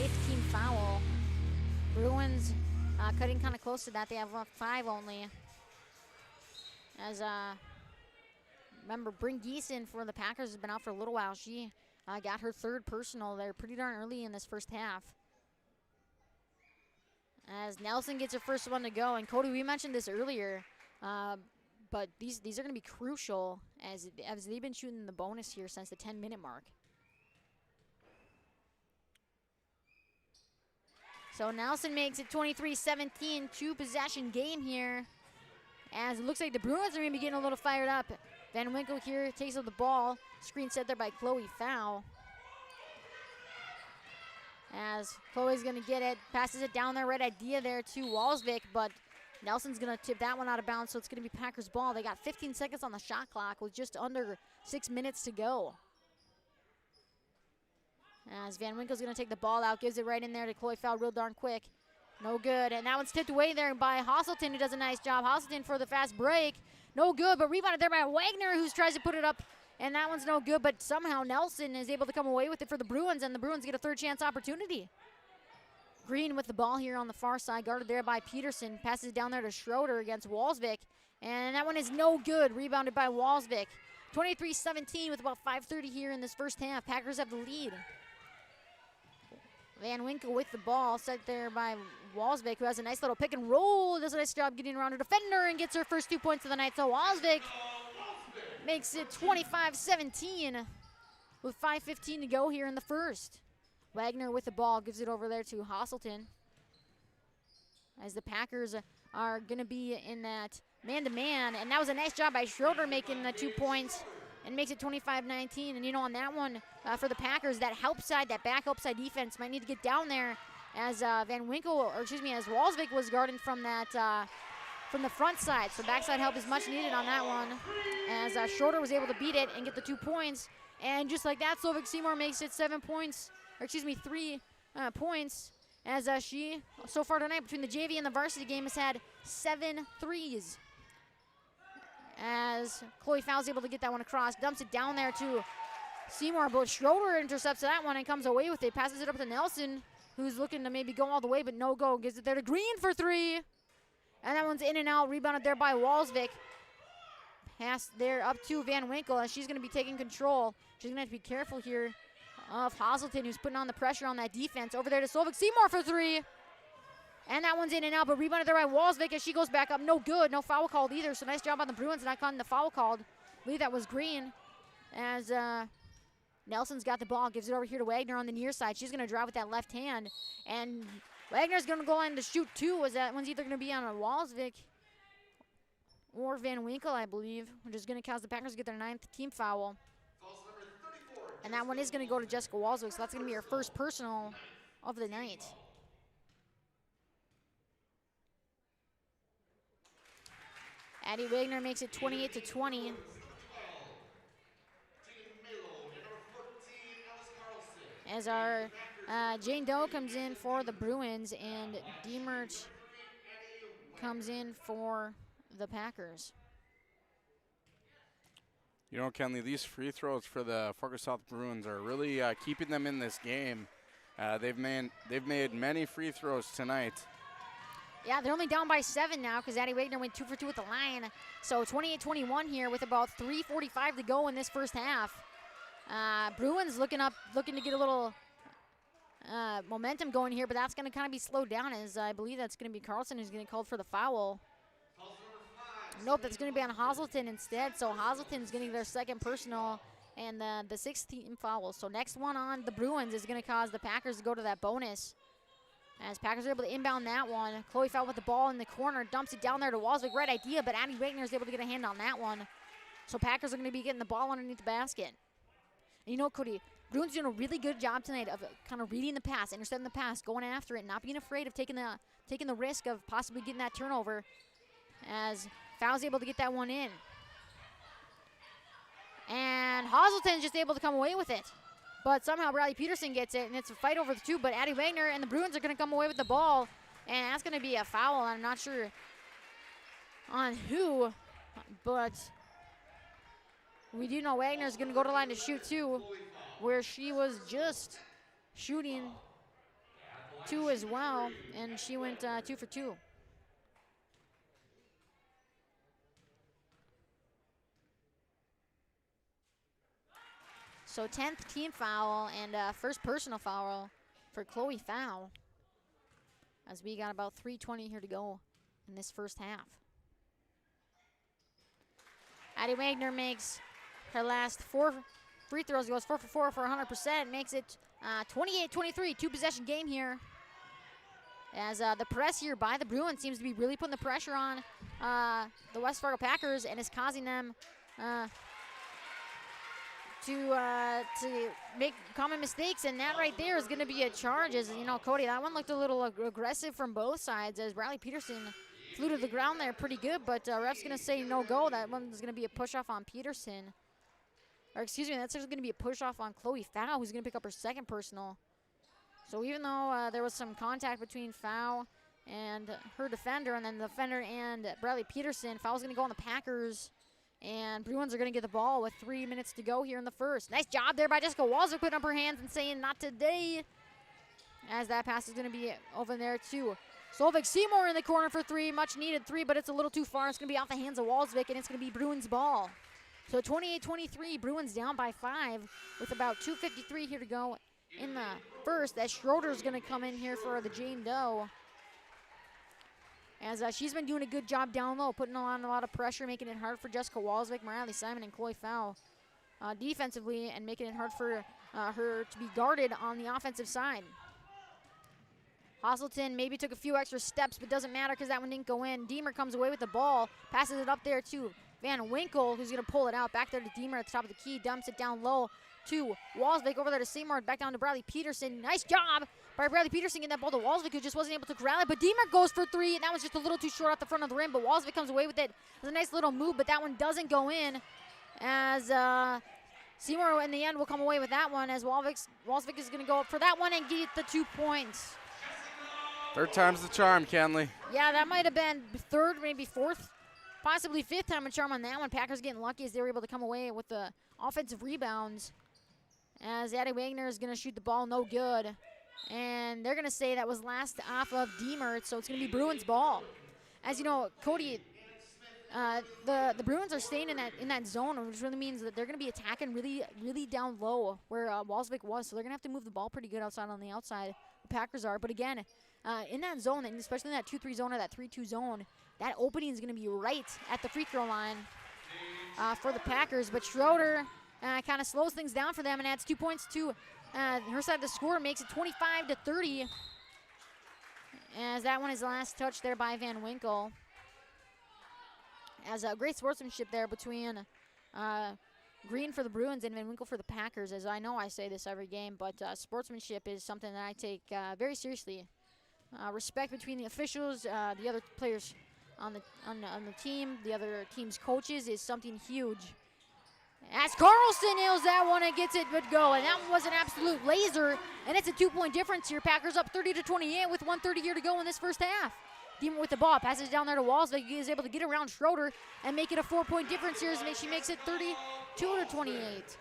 8th team foul. Bruins cutting kind of close to that. They have 5 only. As remember, Bryn Geeson for the Packers has been out for a little while. She got her 3rd personal there pretty darn early in this first half. As Nelson gets her first one to go, and Cody, we mentioned this earlier, but these are going to be crucial as they've been shooting the bonus here since the 10-minute mark. So Nelson makes it 23-17, 2-possession game here. As it looks like the Bruins are going to be getting a little fired up. Van Winkle here takes up the ball. Screen set there by Chloe Fowl. As Chloe's going to get it, passes it down there, right idea there to Walsvik, but Nelson's going to tip that one out of bounds, so it's going to be Packers ball. They got 15 seconds on the shot clock with just under 6 minutes to go. As Van Winkle's going to take the ball out, gives it right in there to Chloe Fowl real darn quick. No good, and that one's tipped away there by Hosselton, who does a nice job. Hosselton for the fast break. No good, but rebounded there by Wagner, who tries to put it up, and that one's no good, but somehow Nelson is able to come away with it for the Bruins, and the Bruins get a 3rd chance opportunity. Green with the ball here on the far side, guarded there by Peterson. Passes it down there to Schroeder against Walsvik, and that one is no good, rebounded by Walsvik. 23-17 with about 5:30 here in this first half. Packers have the lead. Van Winkle with the ball, set there by Walsvik, who has a nice little pick and roll. Does a nice job getting around her defender and gets her first 2 points of the night. So Walsvik makes it 25-17 with 5:15 to go here in the first. Wagner with the ball, gives it over there to Hosselton. As the Packers are going to be in that man-to-man. And that was a nice job by Schroeder making the 2 points and makes it 25-19. And, you know, on that one for the Packers, that help side, that back help side defense might need to get down there as Van Winkle, or excuse me, as Walsvik was guarding from that from the front side. So backside help is much needed on that one as Schroeder was able to beat it and get the 2 points. And just like that, Slovak Seymour makes it 7 points, or excuse me, 3 points, as she, so far tonight, between the JV and the varsity game, has had 7 threes. As Chloe Fowl's able to get that one across, dumps it down there to Seymour, but Schroeder intercepts that one and comes away with it, passes it up to Nelson, who's looking to maybe go all the way, but no go, gives it there to Green for 3. And that one's in and out, rebounded there by Walsvik. Pass there up to Van Winkle, and she's going to be taking control. She's going to have to be careful here of Hosselton, who's putting on the pressure on that defense. Over there to Slovak Seymour for 3. And that one's in and out, but rebounded there by Walsvik as she goes back up. No good, no foul called either, so nice job on the Bruins not calling the foul called. I believe that was Green. As Nelson's got the ball, gives it over here to Wagner on the near side. She's going to drive with that left hand, and Wagner's going to go in to shoot 2. Was that one's either going to be on a Walsvik or Van Winkle, I believe, which is going to cause the Packers to get their 9th team foul. And that one is going to go to Jessica Walsvik, so that's going to be her first personal of the night. Addie Wagner makes it 28-20. As our Jane Doe comes in for the Bruins and Demerch comes in for the Packers. You know, Kenley, these free throws for the Fargo South Bruins are really keeping them in this game. They've made many free throws tonight. Yeah, they're only down by 7 now because Addie Wagner went 2 for 2 at the line. So 28-21 here with about 3:45 to go in this first half. Bruins looking to get a little momentum going here, but that's going to kind of be slowed down as I believe that's going to be Carlson who's going to call for the foul. Nope, that's going to be on Hazelton instead. So Hazelton's going to get their second personal and the 6th team foul. So next one on the Bruins is going to cause the Packers to go to that bonus. As Packers are able to inbound that one. Chloe Fowl with the ball in the corner, dumps it down there to Walsvik. Right idea, but Addie Wagner is able to get a hand on that one. So Packers are going to be getting the ball underneath the basket. And you know, Cody, Bruins doing a really good job tonight of kind of reading the pass, intercepting the pass, going after it, not being afraid of taking the risk of possibly getting that turnover. As Fowl's able to get that one in. And Hazelton's just able to come away with it. But somehow Bradley Peterson gets it, and it's a fight over the two. But Addie Wagner and the Bruins are going to come away with the ball. And that's going to be a foul. I'm not sure on who, but we do know Wagner's going to go to the line to shoot two, where she was just shooting two as well, and she went 2 for 2. So 10th team foul and first personal foul for Chloe Fowl, as we got about 3:20 here to go in this first half. Addie Wagner makes her last 4 free throws, goes 4 for 4 for 100%, makes it 28-23, 2-possession game here. As the press here by the Bruins seems to be really putting the pressure on the West Fargo Packers and is causing them to make common mistakes, and that right there is going to be a charge. As you know, Cody, that one looked a little aggressive from both sides as Bradley Peterson flew to the ground there pretty good, but ref's going to say no go. That one's going to be a push off on Peterson. Or excuse me, that's just going to be a push off on Chloe Fowl, who's going to pick up her second personal. So even though there was some contact between Fowl and her defender, and then the defender and Bradley Peterson, Fowl's going to go on the Packers. And Bruins are going to get the ball with 3 minutes to go here in the first. Nice job there by Jessica Walsvik, putting up her hands and saying, not today. As that pass is going to be over there too. Solveig Seymour in the corner for 3. Much needed 3, but it's a little too far. It's going to be off the hands of Walsvik, and it's going to be Bruins ball. So 28-23, Bruins down by 5 with about 2:53 here to go in the first. As Schroeder's going to come in here for the Jane Doe. As she's been doing a good job down low, putting on a lot of pressure, making it hard for Jessica Walsvik, Marley Simon, and Chloe Fowl defensively, and making it hard for her to be guarded on the offensive side. Hazelton maybe took a few extra steps, but doesn't matter because that one didn't go in. Deemer comes away with the ball, passes it up there to Van Winkle, who's going to pull it out. Back there to Deemer at the top of the key, dumps it down low to Walsvik, over there to Seymour, back down to Bradley Peterson. Nice job by Bradley Peterson getting that ball to Walsvik, who just wasn't able to corral it. But Deemer goes for 3, and that was just a little too short at the front of the rim, but Walsvik comes away with it. It was a nice little move, but that one doesn't go in, as Seymour in the end will come away with that one, as Walsvik is going to go up for that one and get the 2 points. Third time's the charm, Kenley. Yeah, that might have been third, maybe fourth, possibly fifth time a charm on that one. Packers getting lucky as they were able to come away with the offensive rebounds. As Addie Wagner is going to shoot the ball no good. And they're going to say that was last off of Deemer, so it's going to be Bruins ball. As you know, Cody, the Bruins are staying in that zone, which really means that they're going to be attacking really down low where Walsvik was. So they're going to have to move the ball pretty good outside on the outside. The Packers are. But again, in that zone, and especially in that 2-3 zone or that 3-2 zone, that opening is going to be right at the free throw line for the Packers. But Schroeder kind of slows things down for them and adds 2 points to her side of the score, makes it 25-30. As that one is the last touch there by Van Winkle. As a great sportsmanship there between Green for the Bruins and Van Winkle for the Packers. As I know I say this every game, but sportsmanship is something that I take very seriously. Respect between the officials, the other players on the team, the other team's coaches is something huge. As Carlson nails that one and gets it good go, and that one was an absolute laser, and it's a 2-point difference here. Packers up 30-28 with 1:30 here to go in this first half. Deemer with the ball, passes down there to Walsvik. He is able to get around Schroeder and make it a 4-point difference here as she makes it 32-28.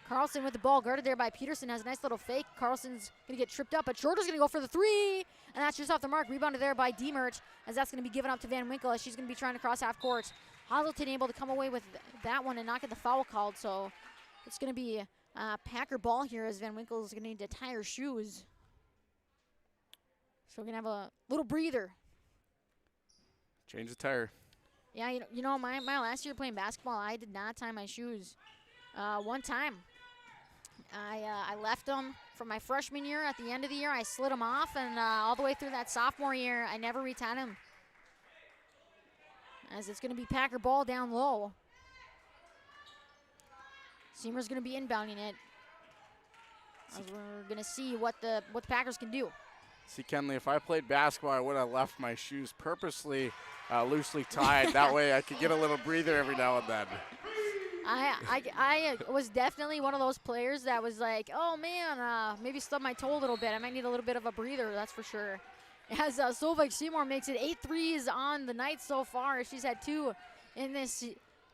Carlson with the ball, guarded there by Peterson, has a nice little fake. Carlson's going to get tripped up, but Schroeder's going to go for the 3, and that's just off the mark. Rebounded there by Deemert, as that's going to be given up to Van Winkle as she's going to be trying to cross half court. Hazelton able to come away with that one and not get the foul called, so it's going to be Packer ball here as Van Winkle is going to need to tie her shoes. So we're going to have a little breather. Change the tire. Yeah, you know my last year playing basketball, I did not tie my shoes. One time, I left them from my freshman year. At the end of the year, I slid them off, and all the way through that sophomore year, I never retied them. As it's going to be Packer ball down low. Seamer's going to be inbounding it. As we're going to see what the Packers can do. See, Kenley, if I played basketball, I would have left my shoes purposely loosely tied. That way I could get a little breather every now and then. I was definitely one of those players that was like, oh, man, maybe stub my toe a little bit. I might need a little bit of a breather, that's for sure. As Solveig Seymour makes it 8 threes on the night so far. She's had 2 in this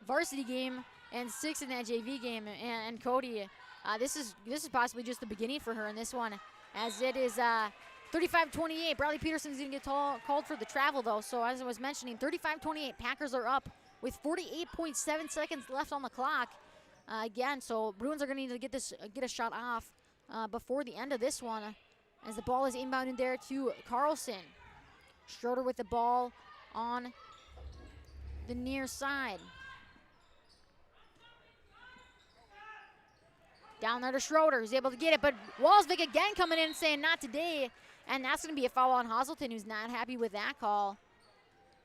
varsity game and 6 in that JV game. And Cody, this is possibly just the beginning for her in this one, as it is 35-28. Bradley Peterson's going to get called for the travel, though. So as I was mentioning, 35-28. Packers are up with 48.7 seconds left on the clock. Again, so Bruins are going to need to get a shot off before the end of this one, as the ball is inbounded there to Carlson. Schroeder with the ball on the near side. Down there to Schroeder, who's able to get it, but Walsvik again coming in and saying not today, and that's going to be a foul on Hazelton, who's not happy with that call,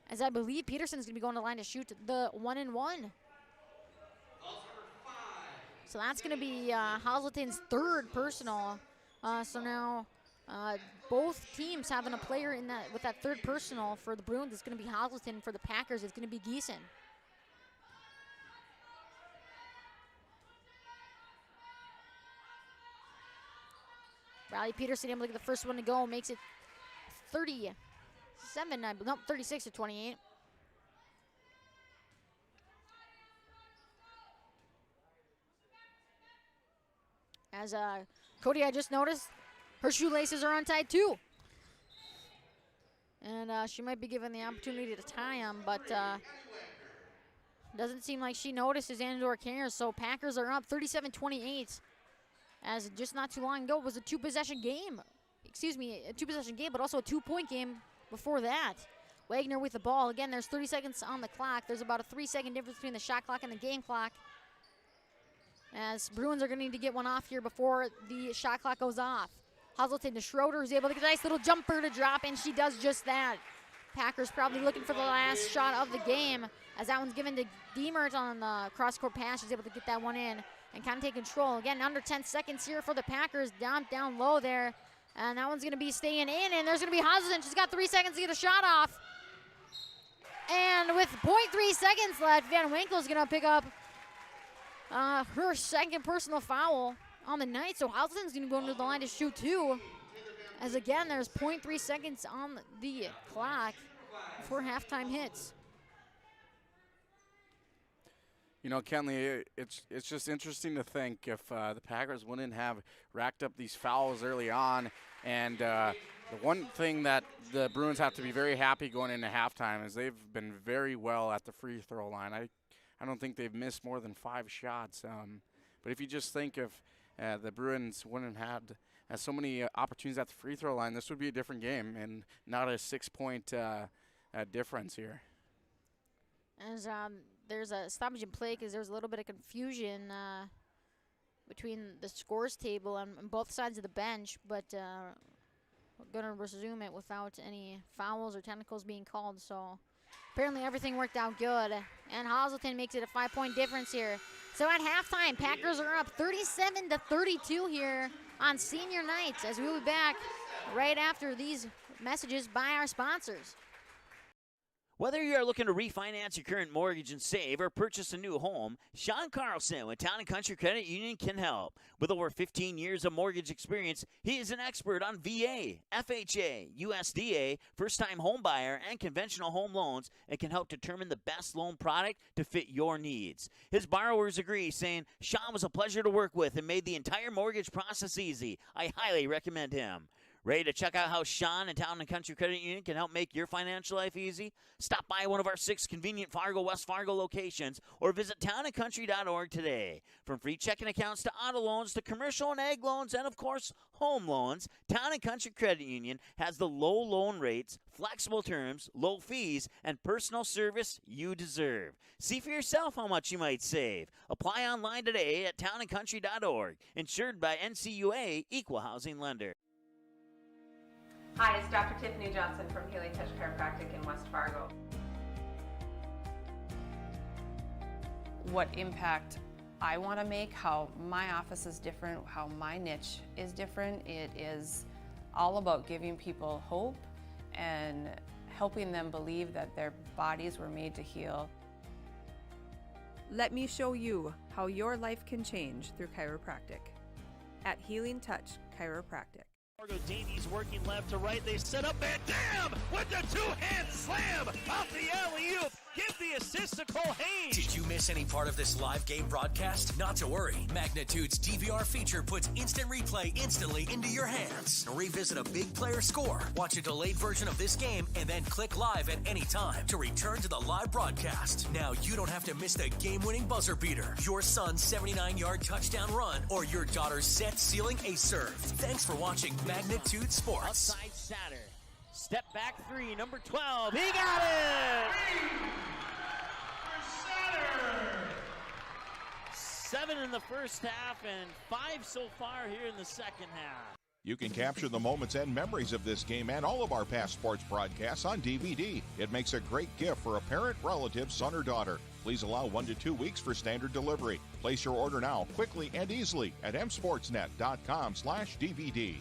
as I believe Peterson's going to be going to the line to shoot the 1-and-1. So that's going to be Hazelton's 3rd personal. So now both teams having a player in that with that 3rd personal. For the Bruins, it's going to be Hazelton. For the Packers, it's going to be Geeson. Riley Peterson able to get the first one to go, makes it 36-28. As Cody, I just noticed her shoelaces are untied too. And she might be given the opportunity to tie them, but doesn't seem like she notices and/or cares. So Packers are up 37-28. As just not too long ago, it was a 2-possession game. Excuse me, a 2-possession game, but also a 2-point game before that. Wagner with the ball. Again, there's 30 seconds on the clock. There's about a 3-second difference between the shot clock and the game clock, as Bruins are going to need to get one off here before the shot clock goes off. Hazelton to Schroeder, who's able to get a nice little jumper to drop, and she does just that. Packers probably looking for the last shot of the game, as that one's given to Diemert on the cross-court pass. She's able to get that one in and kind of take control. Again, under 10 seconds here for the Packers, down low there. And that one's going to be staying in, and there's going to be Hazelton. She's got 3 seconds to get a shot off. And with 0.3 seconds left, Van Winkle's going to pick up her 2nd personal foul on the night. So Hazelton's going to go into the line to shoot 2. As again, there's 0.3 seconds on the clock before halftime hits. You know, Kenley, it's just interesting to think if the Packers wouldn't have racked up these fouls early on. And the one thing that the Bruins have to be very happy going into halftime is they've been very well at the free throw line. I don't think they've missed more than 5 shots. But if you just think if the Bruins wouldn't have had so many opportunities at the free throw line, this would be a different game and not a 6-point difference here. As there's a stoppage in play because there's a little bit of confusion between the scores table on both sides of the bench, but we're going to resume it without any fouls or technicals being called. So apparently everything worked out good, and Hazelton makes it a 5-point difference here. So at halftime, Packers are up 37-32 here on senior night, as we will be back right after these messages by our sponsors. Whether you are looking to refinance your current mortgage and save or purchase a new home, Sean Carlson with Town & Country Credit Union can help. With over 15 years of mortgage experience, he is an expert on VA, FHA, USDA, first-time home buyer, and conventional home loans, and can help determine the best loan product to fit your needs. His borrowers agree, saying, Sean was a pleasure to work with and made the entire mortgage process easy. I highly recommend him. Ready to check out how Sean and Town & Country Credit Union can help make your financial life easy? Stop by one of our 6 convenient Fargo, West Fargo locations or visit townandcountry.org today. From free checking accounts to auto loans to commercial and ag loans and, of course, home loans, Town & Country Credit Union has the low loan rates, flexible terms, low fees, and personal service you deserve. See for yourself how much you might save. Apply online today at townandcountry.org. Insured by NCUA Equal Housing Lender. Hi, it's Dr. Tiffany Johnson from Healing Touch Chiropractic in West Fargo. What impact I want to make, how my office is different, how my niche is different, it is all about giving people hope and helping them believe that their bodies were made to heal. Let me show you how your life can change through chiropractic at Healing Touch Chiropractic. Fargo Davies working left to right. They set up and damn with the two-hand slam off the alley-oop. Give the assist to Cole Haynes. Did you miss any part of this live game broadcast? Not to worry. Magnitude's DVR feature puts instant replay instantly into your hands. Revisit a big player score, watch a delayed version of this game, and then click live at any time to return to the live broadcast. Now you don't have to miss the game-winning buzzer beater, your son's 79-yard touchdown run, or your daughter's set-sealing ace serve. Thanks for watching Magnitude Sports. Outside Satter. Step back 3, number 12. He got it! 7 in the first half and 5 so far here in the second half. You can capture the moments and memories of this game and all of our past sports broadcasts on DVD. It makes a great gift for a parent, relative, son, or daughter. Please allow 1 to 2 weeks for standard delivery. Place your order now, quickly and easily at msportsnet.com/DVD.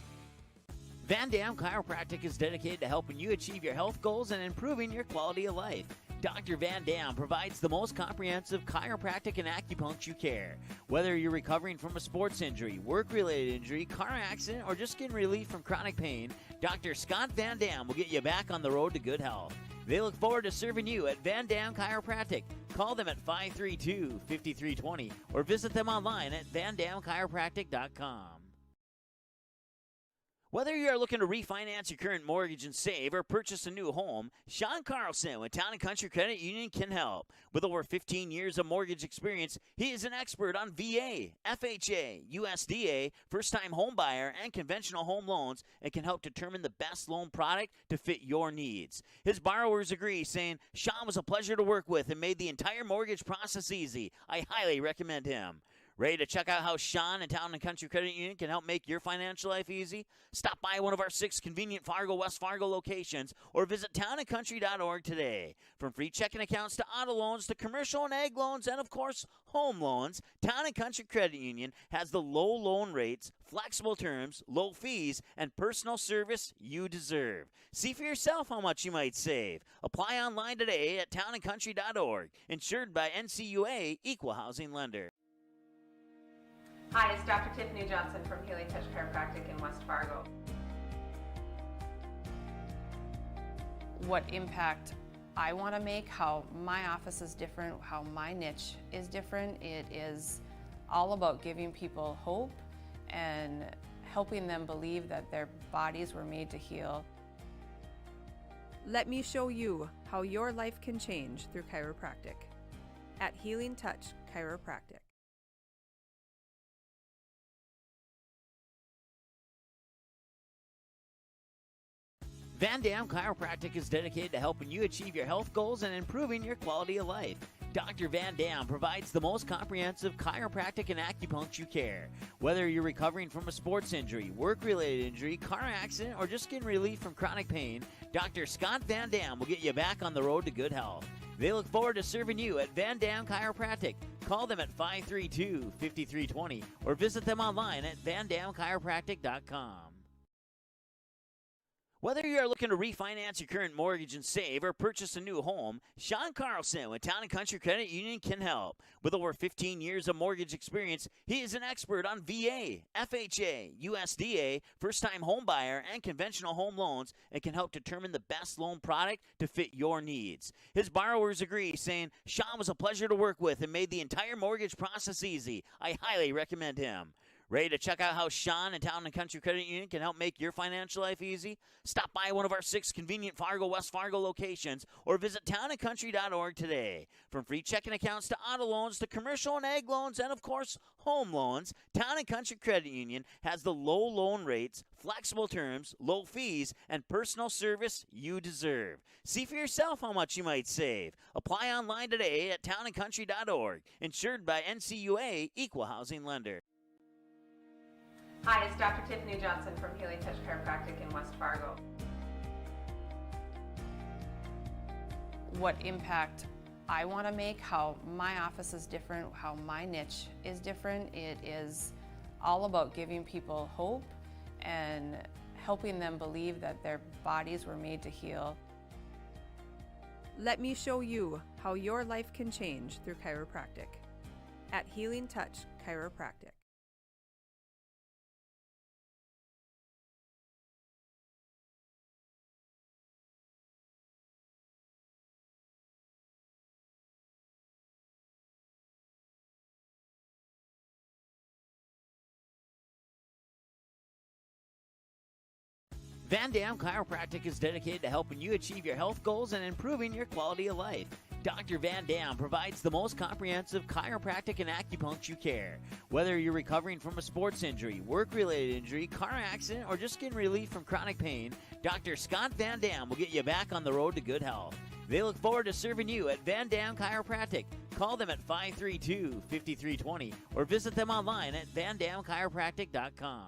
Van Dam Chiropractic is dedicated to helping you achieve your health goals and improving your quality of life. Dr. Van Dam provides the most comprehensive chiropractic and acupuncture care. Whether you're recovering from a sports injury, work-related injury, car accident, or just getting relief from chronic pain, Dr. Scott Van Dam will get you back on the road to good health. They look forward to serving you at Van Dam Chiropractic. Call them at 532-5320 or visit them online at vandamchiropractic.com. Whether you are looking to refinance your current mortgage and save or purchase a new home, Sean Carlson with Town & Country Credit Union can help. With over 15 years of mortgage experience, he is an expert on VA, FHA, USDA, first-time home buyer, and conventional home loans and can help determine the best loan product to fit your needs. His borrowers agree, saying, Sean was a pleasure to work with and made the entire mortgage process easy. I highly recommend him. Ready to check out how Sean and Town & Country Credit Union can help make your financial life easy? Stop by one of our 6 convenient Fargo, West Fargo locations or visit townandcountry.org today. From free checking accounts to auto loans to commercial and ag loans and, of course, home loans, Town & Country Credit Union has the low loan rates, flexible terms, low fees, and personal service you deserve. See for yourself how much you might save. Apply online today at townandcountry.org. Insured by NCUA Equal Housing Lender. Hi, it's Dr. Tiffany Johnson from Healing Touch Chiropractic in West Fargo. What impact I want to make, how my office is different, how my niche is different, it is all about giving people hope and helping them believe that their bodies were made to heal. Let me show you how your life can change through chiropractic at Healing Touch Chiropractic. Van Dam Chiropractic is dedicated to helping you achieve your health goals and improving your quality of life. Dr. Van Dam provides the most comprehensive chiropractic and acupuncture care. Whether you're recovering from a sports injury, work-related injury, car accident, or just getting relief from chronic pain, Dr. Scott Van Dam will get you back on the road to good health. They look forward to serving you at Van Dam Chiropractic. Call them at 532-5320 or visit them online at vandamchiropractic.com. Whether you are looking to refinance your current mortgage and save or purchase a new home, Sean Carlson with Town & Country Credit Union can help. With over 15 years of mortgage experience, he is an expert on VA, FHA, USDA, first-time home buyer, and conventional home loans and can help determine the best loan product to fit your needs. His borrowers agree, saying, Sean was a pleasure to work with and made the entire mortgage process easy. I highly recommend him. Ready to check out how Sean and Town & Country Credit Union can help make your financial life easy? Stop by one of our 6 convenient Fargo, West Fargo locations or visit townandcountry.org today. From free checking accounts to auto loans to commercial and ag loans and, of course, home loans, Town & Country Credit Union has the low loan rates, flexible terms, low fees, and personal service you deserve. See for yourself how much you might save. Apply online today at townandcountry.org. Insured by NCUA Equal Housing Lender. Hi, it's Dr. Tiffany Johnson from Healing Touch Chiropractic in West Fargo. What impact I want to make, how my office is different, how my niche is different, it is all about giving people hope and helping them believe that their bodies were made to heal. Let me show you how your life can change through chiropractic at Healing Touch Chiropractic. Van Dam Chiropractic is dedicated to helping you achieve your health goals and improving your quality of life. Dr. Van Dam provides the most comprehensive chiropractic and acupuncture care. Whether you're recovering from a sports injury, work-related injury, car accident, or just getting relief from chronic pain, Dr. Scott Van Dam will get you back on the road to good health. They look forward to serving you at Van Dam Chiropractic. Call them at 532-5320 or visit them online at vandamchiropractic.com.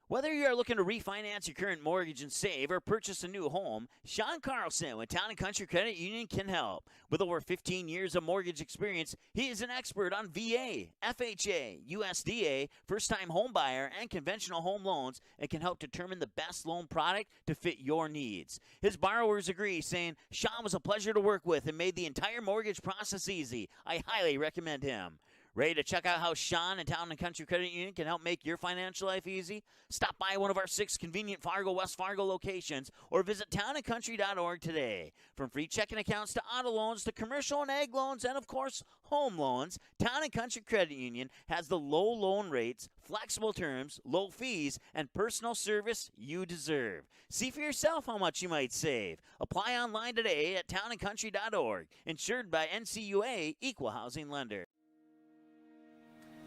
Whether you are looking to refinance your current mortgage and save or purchase a new home, Sean Carlson with Town & Country Credit Union can help. With over 15 years of mortgage experience, he is an expert on VA, FHA, USDA, first-time home buyer, and conventional home loans and can help determine the best loan product to fit your needs. His borrowers agree, saying, Sean was a pleasure to work with and made the entire mortgage process easy. I highly recommend him. Ready to check out how Sean and Town & Country Credit Union can help make your financial life easy? Stop by one of our 6 convenient Fargo, West Fargo locations or visit townandcountry.org today. From free checking accounts to auto loans to commercial and ag loans and, of course, home loans, Town & Country Credit Union has the low loan rates, flexible terms, low fees, and personal service you deserve. See for yourself how much you might save. Apply online today at townandcountry.org. Insured by NCUA Equal Housing Lender.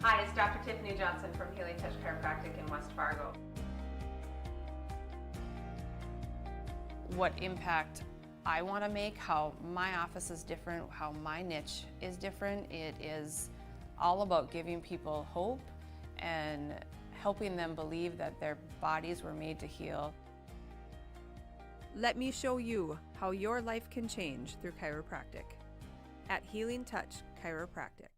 Hi, it's Dr. Tiffany Johnson from Healing Touch Chiropractic in West Fargo. What impact I want to make, how my office is different, how my niche is different, it is all about giving people hope and helping them believe that their bodies were made to heal. Let me show you how your life can change through chiropractic at Healing Touch Chiropractic.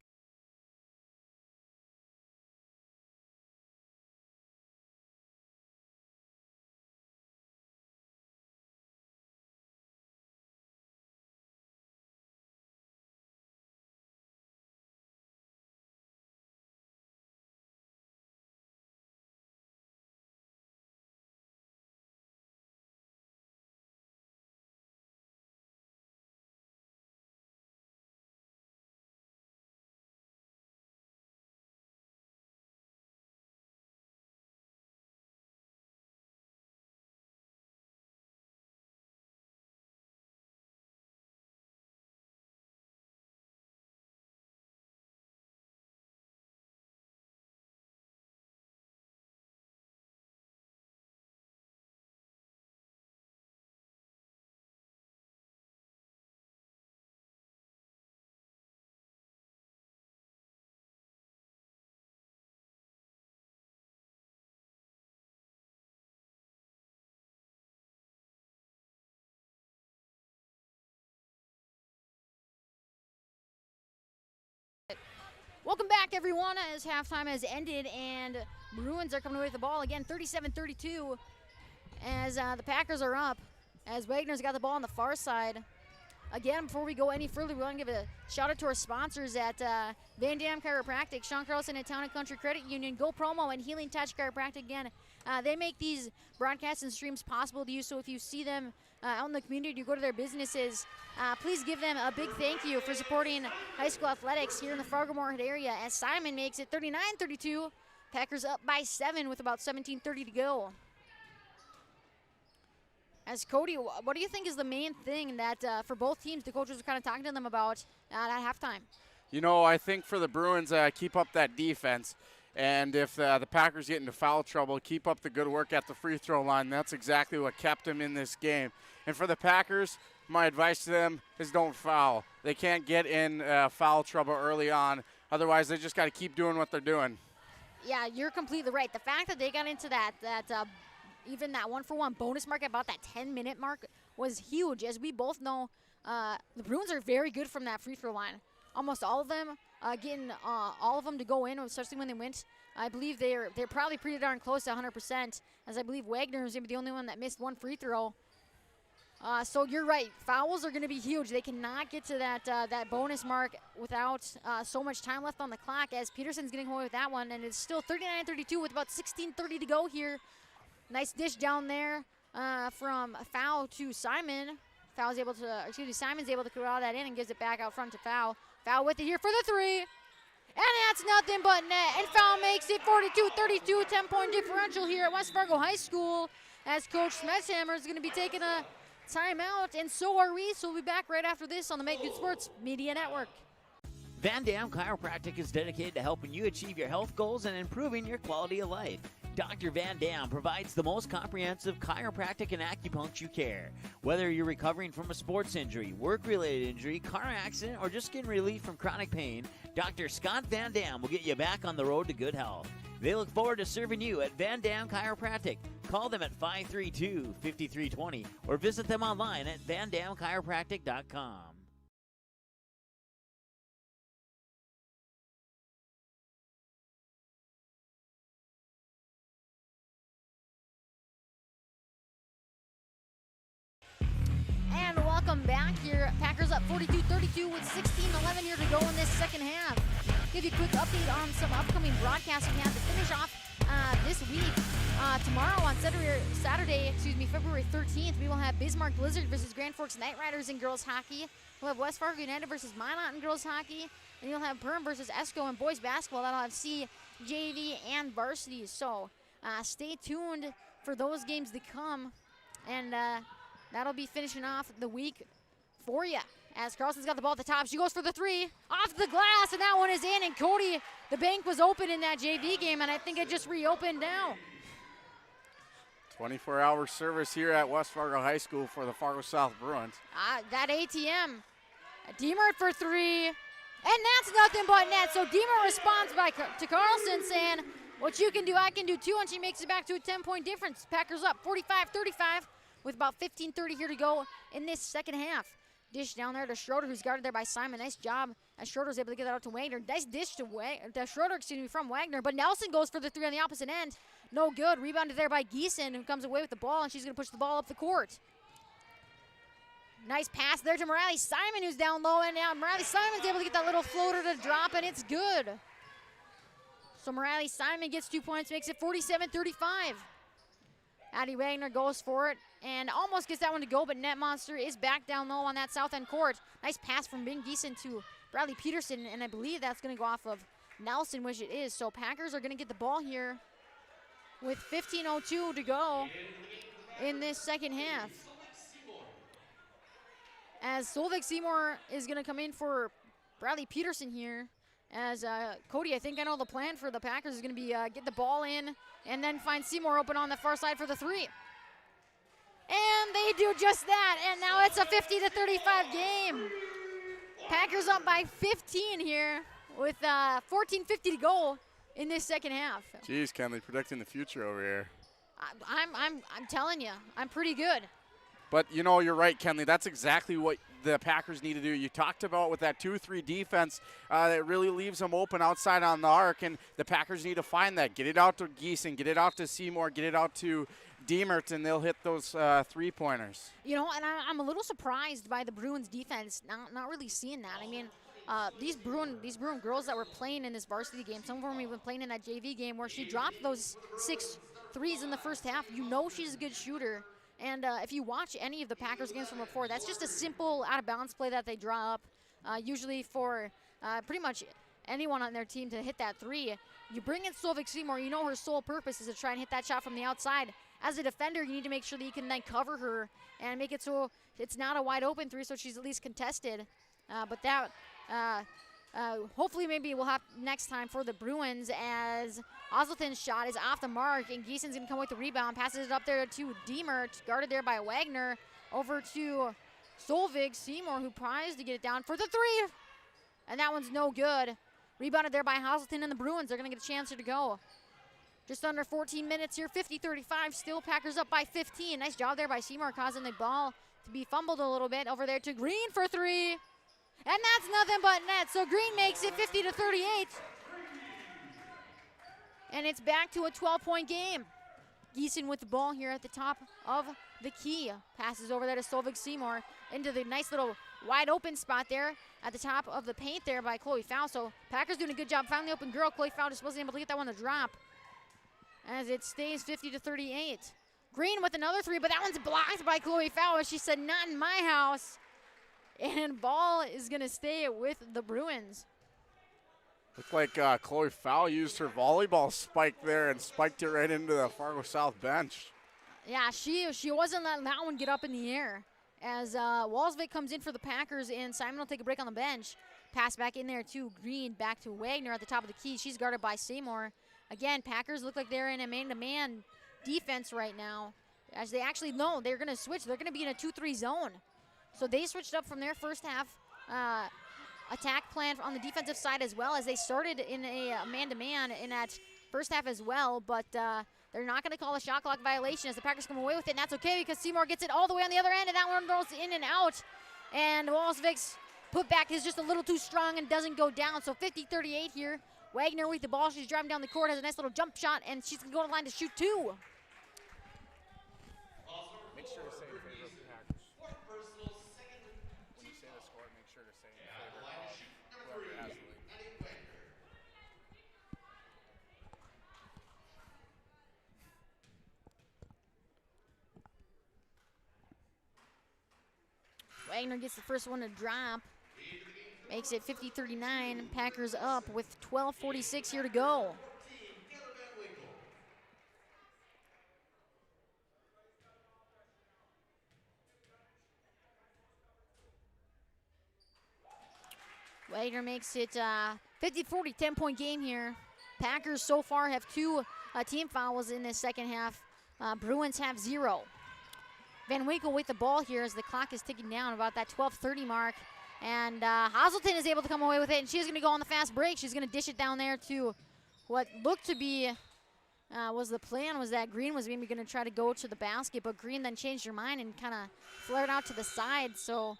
Welcome back, everyone, as halftime has ended and Bruins are coming away with the ball again, 37-32, as the Packers are up, as Wagner's got the ball on the far side. again, before we go any further, we want to give a shout out to our sponsors at Van Dam Chiropractic, Sean Carlson at Town and Country Credit Union, Go Promo, and Healing Touch Chiropractic. Again, they make these broadcasts and streams possible to you, so if you see them out in the community, you go to their businesses, please give them a big thank you for supporting high school athletics here in the Fargo-Moorhead area, as Simon makes it 39-32. Packers up by 7 with about 17:30 to go. As Cody, what do you think is the main thing that for both teams the coaches are kind of talking to them about at halftime? You know, I think for the Bruins, keep up that defense. And if the Packers get into foul trouble, keep up the good work at the free throw line. That's exactly what kept them in this game. And for the Packers, my advice to them is don't foul. They can't get in foul trouble early on. Otherwise, they just got to keep doing what they're doing. Yeah, you're completely right. The fact that they got into that even that 1-for-1 bonus mark at about that 10-minute mark was huge. As we both know, the Bruins are very good from that free throw line. Almost all of them getting all of them to go in, especially when they went. I believe they're probably pretty darn close to 100%, as I believe Wagner is maybe the only one that missed one free throw. So you're right. Fouls are going to be huge. They cannot get to that bonus mark without so much time left on the clock, as Peterson's getting away with that one, and it's still 39-32 with about 16:30 to go here. Nice dish down there from Foul to Simon. Simon's able to clear all that in and gives it back out front to Foul. Foul with it here for the three. And that's nothing but net. And Foul makes it 42-32, 10-point differential here at West Fargo High School, as Coach Smetshammer is going to be taking a timeout, and so are we. So we'll be back right after this on the Make Good Sports Media Network. Van Dam Chiropractic is dedicated to helping you achieve your health goals and improving your quality of life. Dr. Van Dam provides the most comprehensive chiropractic and acupuncture care. Whether you're recovering from a sports injury, work-related injury, car accident, or just getting relief from chronic pain, Dr. Scott Van Dam will get you back on the road to good health. They look forward to serving you at Van Dam Chiropractic. Call them at 532-5320 or visit them online at vandamchiropractic.com. And welcome back here. Packers up 42-32 with 16:11 here to go in this second half. Give you a quick update on some upcoming broadcasts we have to finish off this week. Tomorrow on Saturday, February 13th, we will have Bismarck Blizzard versus Grand Forks Knight Riders in girls hockey. We'll have West Fargo United versus Minot in girls hockey. And you'll have Perm versus Esco in boys basketball. That'll have C, JV, and varsity. So stay tuned for those games to come. And that'll be finishing off the week for you. As Carlson's got the ball at the top, she goes for the three, off the glass, and that one is in. And Cody, the bank was open in that JV game, and I think it just reopened now. 24-hour service here at West Fargo High School for the Fargo South Bruins. That ATM. Deemer for three, and that's nothing but net. So Deemer responds to Carlson saying, what you can do, I can do too, and she makes it back to a 10-point difference. Packers up 45-35 with about 15:30 here to go in this second half. Dish down there to Schroeder, who's guarded there by Simon. Nice job as Schroeder's able to get that out to Wagner. Nice dish to Schroeder, from Wagner. But Nelson goes for the three on the opposite end. No good. Rebounded there by Geeson, who comes away with the ball, and she's going to push the ball up the court. Nice pass there to Morale Simon, who's down low, and now Morale Simon's able to get that little floater to drop, and it's good. So Morale Simon gets 2 points, makes it 47-35. Addie Wagner goes for it and almost gets that one to go, but Net Monster is back down low on that south end court. Nice pass from Bing Geeson to Bradley Peterson, and I believe that's going to go off of Nelson, which it is. So Packers are going to get the ball here with 15:02 to go in this second half. As Solveig Seymour is going to come in for Bradley Peterson here. As Cody, I think I know the plan for the Packers is going to be get the ball in and then find Seymour open on the far side for the three. And they do just that, and now it's a 50-35 game. Packers up by 15 here with 14:50 to go in this second half. Geez, Kenley, predicting the future over here. I'm telling you, I'm pretty good. But, you know, you're right, Kenley. That's exactly what the Packers need to do. You talked about with that 2-3 defense that really leaves them open outside on the arc, and the Packers need to find that. Get it out to Geeson, get it out to Seymour, get it out to Diemert, and they'll hit those 3-pointers. You know, and I'm a little surprised by the Bruins defense, not really seeing that. I mean, these Bruin girls that were playing in this varsity game, some of them even playing in that JV game where she dropped those 6 threes in the first half. You know she's a good shooter. And if you watch any of the Packers games from before, that's just a simple out-of-bounds play that they draw up, usually for pretty much anyone on their team to hit that 3. You bring in Solveig Seymour, you know her sole purpose is to try and hit that shot from the outside. As a defender, you need to make sure that you can then cover her and make it so it's not a wide-open 3, so she's at least contested. But that hopefully maybe we'll have next time for the Bruins, as Osselton's shot is off the mark, and Gieson's going to come with the rebound, passes it up there to Diemert, guarded there by Wagner, over to Solveig Seymour, who tries to get it down for the 3. And that one's no good. Rebounded there by Hazelton, and the Bruins are going to get a chance here to go. Just under 14 minutes here, 50-35, still Packers up by 15. Nice job there by Seymour, causing the ball to be fumbled a little bit. Over there to Green for 3. And that's nothing but net. So Green makes it 50-38. And it's back to a 12-point game. Gieson with the ball here at the top of the key. Passes over there to Solveig Seymour into the nice little wide open spot there at the top of the paint there by Chloe Fowl. So Packers doing a good job finding the open girl. Chloe Fowl just wasn't able to get that one to drop, as it stays 50-38. Green with another 3, but that one's blocked by Chloe Fowl. She said, not in my house. And ball is going to stay with the Bruins. Looked like Chloe Fowl used her volleyball spike there and spiked it right into the Fargo South bench. Yeah, she wasn't letting that one get up in the air. As Walsvik comes in for the Packers, and Simon will take a break on the bench. Pass back in there to Green, back to Wagner at the top of the key. She's guarded by Seymour. Again, Packers look like they're in a man-to-man defense right now, as they actually know they're going to switch. They're going to be in a 2-3 zone. So they switched up from their first half attack plan on the defensive side, as well as they started in a man-to-man in that first half as well, but they're not going to call a shot clock violation as the Packers come away with it, and that's okay because Seymour gets it all the way on the other end, and that one goes in and out. And Walsvik's putback is just a little too strong and doesn't go down, so 50-38 here. Wagner with the ball. She's driving down the court, has a nice little jump shot, and she's going to go to the line to shoot 2. Make sure to say in favor of the Packers. When you say the score, make sure to say in favor of whoever has the lead. Wagner gets the first one to drop. Makes it 50-39. Packers up with 12:46 here to go. Wagner makes it 50-40, 10-point game here. Packers so far have 2 team fouls in this second half. Bruins have 0. Van Winkle with the ball here as the clock is ticking down about that 12:30 mark. And Hazelton is able to come away with it, and she's going to go on the fast break. She's going to dish it down there to what looked to be was the plan, was that Green was maybe going to try to go to the basket, but Green then changed her mind and kind of flared out to the side. So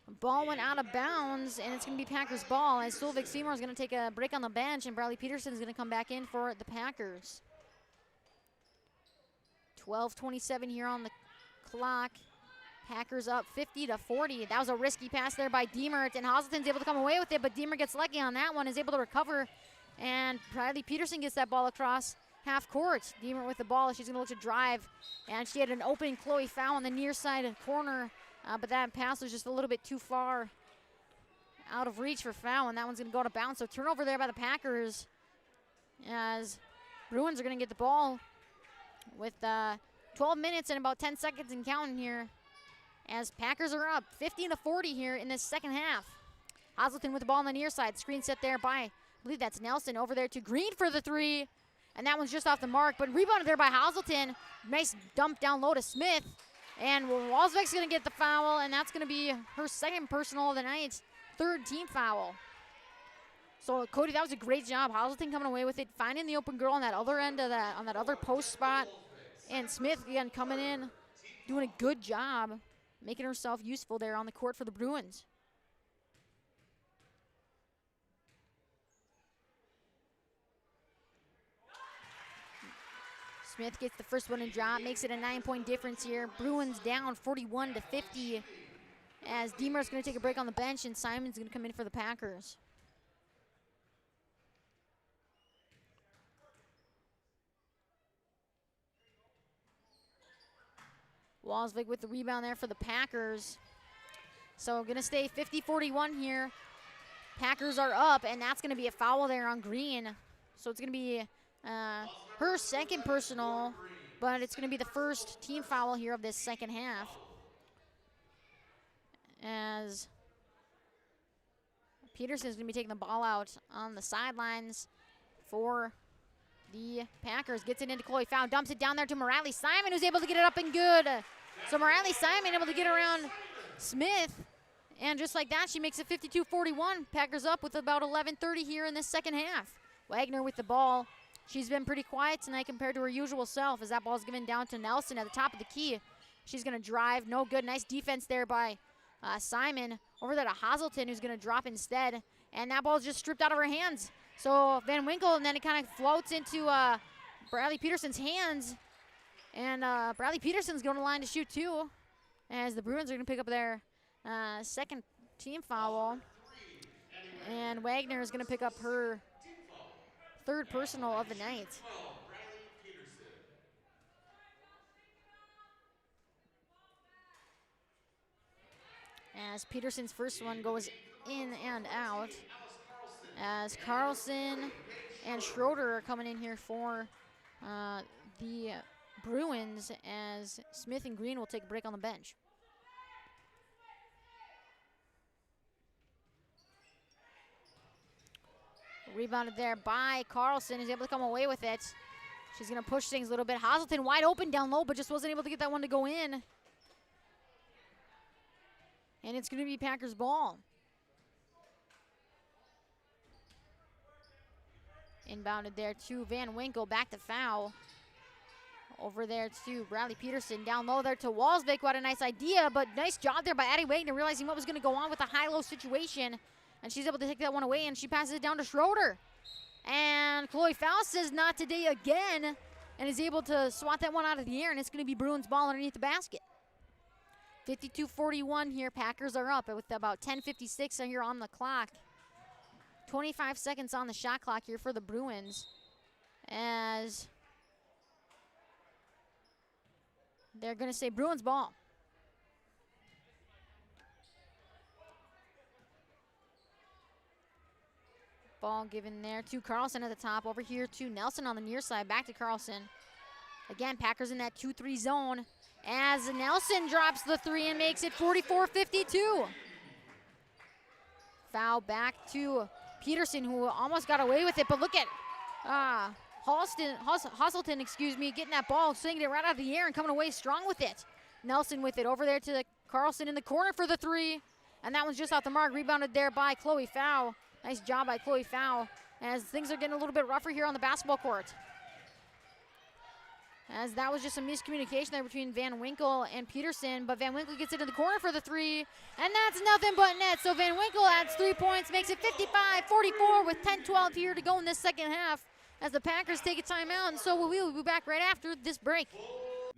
the ball went out of bounds, and it's going to be Packers ball as Solveig Seymour is going to take a break on the bench, and Bradley Peterson is going to come back in for the Packers. 12:27 here on the clock. Packers up 50-40. That was a risky pass there by Diemert, and Hazelton's able to come away with it, but Diemert gets lucky on that one, is able to recover, and Bradley Peterson gets that ball across half court. Diemert with the ball. She's going to look to drive, and she had an open Chloe Fowl on the near side corner, but that pass was just a little bit too far out of reach for Fowl, and that one's going to go to bounce. So turnover there by the Packers, as Bruins are going to get the ball with 12 minutes and about 10 seconds and counting here, as Packers are up 50-40 here in this second half. Hazelton with the ball on the near side. Screen set there by, I believe that's Nelson, over there to Green for the 3. And that one's just off the mark, but rebounded there by Hazelton. Nice dump down low to Smith. And Walsvik's going to get the foul, and that's going to be her second personal of the night. 3rd team foul. So, Cody, that was a great job. Hazelton coming away with it, finding the open girl on that other end of that, on that other post spot. And Smith, again, coming in, doing a good job, making herself useful there on the court for the Bruins. Smith gets the first one and drop, makes it a 9-point difference here. Bruins down 41-50 as Demar's going to take a break on the bench and Simon's going to come in for the Packers. Walsvik with the rebound there for the Packers. So going to stay 50-41 here. Packers are up, and that's going to be a foul there on Green. So it's going to be her second personal, but it's going to be the first team foul here of this second half. As Peterson's going to be taking the ball out on the sidelines for the Packers. Gets it into Chloe Found, dumps it down there to Morales Simon, who's able to get it up and good. So Morales Simon able to get around Smith, and just like that, she makes it 52-41. Packers up with about 11:30 here in this second half. Wagner with the ball. She's been pretty quiet tonight compared to her usual self as that ball's given down to Nelson at the top of the key. She's going to drive, no good. Nice defense there by Simon. Over there to Hazelton, who's going to drop instead, and that ball's just stripped out of her hands. So Van Winkle, and then it kind of floats into Bradley Peterson's hands. And Bradley Peterson's going to line to shoot too, as the Bruins are going to pick up their second team foul. And Wagner is going to pick up her third personal of the night. As Peterson's first one goes in and out. As Carlson and Schroeder are coming in here for the Bruins, as Smith and Green will take a break on the bench. Rebounded there by Carlson, who's able to come away with it. She's going to push things a little bit. Hazelton wide open down low, but just wasn't able to get that one to go in. And it's going to be Packers ball. Inbounded there to Van Winkle, back to foul. Over there to Bradley Peterson, down low there to Walsvik. What a nice idea, but nice job there by Addie Wagner, realizing what was going to go on with the high-low situation. And she's able to take that one away, and she passes it down to Schroeder. And Chloe Faust says not today again, and is able to swat that one out of the air, and it's going to be Bruins ball underneath the basket. 52-41 here. Packers are up with about 10:56 here on the clock. 25 seconds on the shot clock here for the Bruins, as they're going to say Bruins ball. Ball given there to Carlson at the top. Over here to Nelson on the near side. Back to Carlson. Again, Packers in that 2-3 zone. As Nelson drops the three and makes it 44-52. Foul back to Peterson, who almost got away with it. But look at Hosselton, getting that ball, swinging it right out of the air and coming away strong with it. Nelson with it over there to Carlson in the corner for the three. And that one's just off the mark. Rebounded there by Chloe Fow. Nice job by Chloe Fow, as things are getting a little bit rougher here on the basketball court. As that was just a miscommunication there between Van Winkle and Peterson, but Van Winkle gets it in the corner for the three, and that's nothing but net. So Van Winkle adds 3 points, makes it 55-44 with 10-12 here to go in this second half as the Packers take a timeout, and so we will be back right after this break.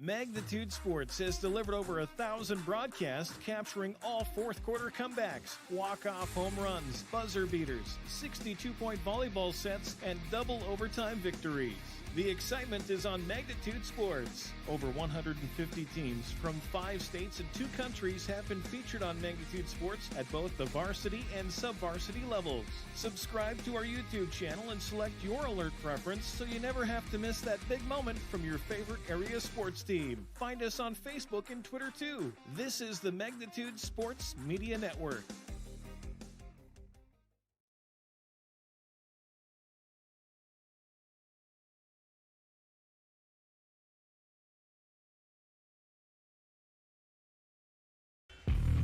Magnitude Sports has delivered over 1,000 broadcasts capturing all fourth quarter comebacks, walk-off home runs, buzzer beaters, 62-point volleyball sets, and double overtime victories. The excitement is on Magnitude Sports. Over 150 teams from 5 states and 2 countries have been featured on Magnitude Sports at both the varsity and sub-varsity levels. Subscribe to our YouTube channel and select your alert preference so you never have to miss that big moment from your favorite area sports team. Find us on Facebook and Twitter too. This is the Magnitude Sports Media Network.